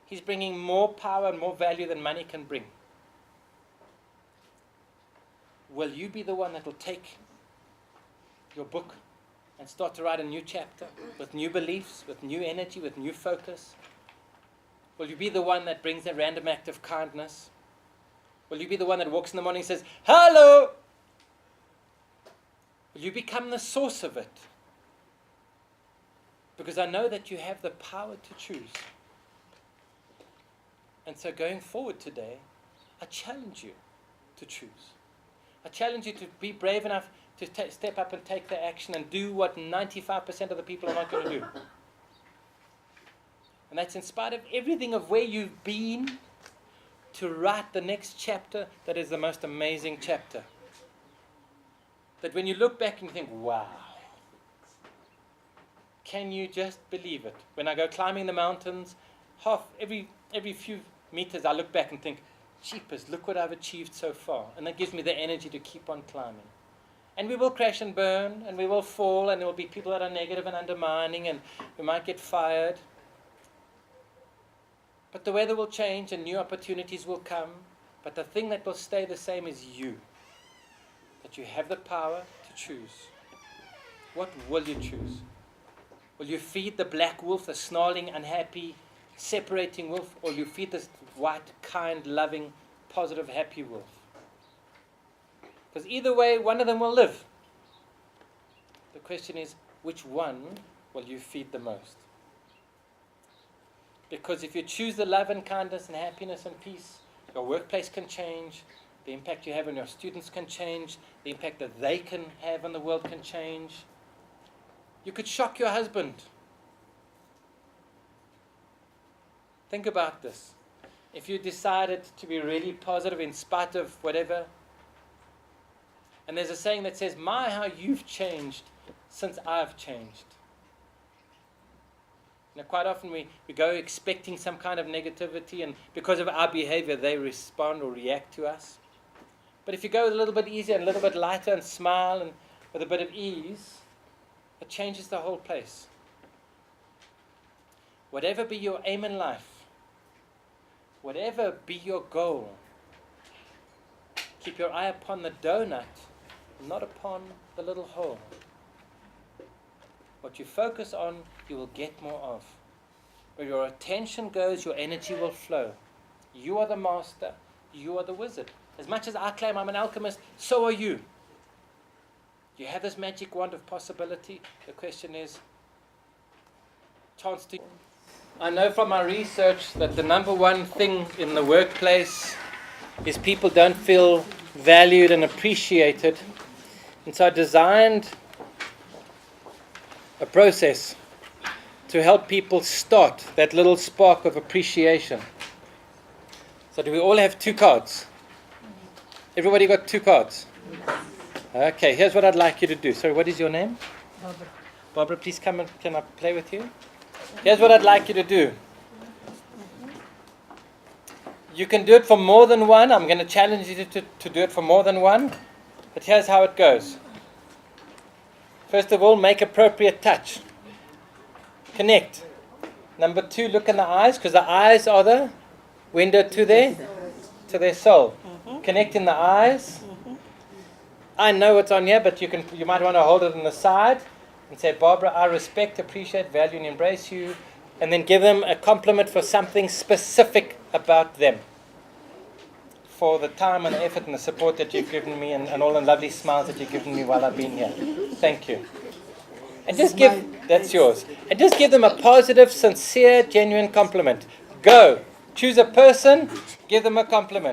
He's bringing more power and more value than money can bring. Will you be the one that will take your book and start to write a new chapter with new beliefs, with new energy, with new focus? Will you be the one that brings a random act of kindness? Will you be the one that walks in the morning and says, hello? Will you become the source of it? Because I know that you have the power to choose. And so going forward today, I challenge you to choose. I challenge you to be brave enough to step up and take the action and do what 95% of the people are not going to do. And that's in spite of everything of where you've been, to write the next chapter that is the most amazing chapter. That when you look back and you think, wow, can you just believe it? When I go climbing the mountains, every few meters I look back and think, jeepers, look what I've achieved so far. And that gives me the energy to keep on climbing. And we will crash and burn, and we will fall, and there will be people that are negative and undermining, and we might get fired. But the weather will change and new opportunities will come. But the thing that will stay the same is you. That you have the power to choose. What will you choose? Will you feed the black wolf, the snarling, unhappy, separating wolf? Or will you feed this white, kind, loving, positive, happy wolf? Because either way, one of them will live. The question is, which one will you feed the most? Because if you choose the love and kindness and happiness and peace, your workplace can change, the impact you have on your students can change, the impact that they can have on the world can change. You could shock your husband. Think about this. If you decided to be really positive in spite of whatever, and there's a saying that says, my, how you've changed since I've changed. Quite often we go expecting some kind of negativity, and because of our behavior, they respond or react to us. But if you go a little bit easier and a little bit lighter and smile and with a bit of ease, it changes the whole place. Whatever be your aim in life, whatever be your goal, keep your eye upon the donut, not upon the little hole. What you focus on, you will get more of. Where your attention goes, your energy will flow. You are the master. You are the wizard. As much as I claim I'm an alchemist, so are you. You have this magic wand of possibility. The question is, chance to... I know from my research that the number one thing in the workplace is people don't feel valued and appreciated. And so I designed a process to help people start that little spark of appreciation. So do we all have 2 cards? Everybody got 2 cards? Okay, here's what I'd like you to do. Sorry, what is your name? Barbara. Barbara, please come and can I play with you? Here's what I'd like you to do. You can do it for more than one. I'm going to challenge you to do it for more than one. But here's how it goes. First of all, make appropriate touch. Connect. Number 2, look in the eyes, because the eyes are the window to their soul. Connect in the eyes. I know it's on here, but you might want to hold it on the side and say, Barbara, I respect, appreciate, value, and embrace you. And then give them a compliment for something specific about them. For the time and the effort and the support that you've given me, and all the lovely smiles that you've given me while I've been here. Thank you. And just that's yours. And just give them a positive, sincere, genuine compliment. Go. Choose a person, give them a compliment.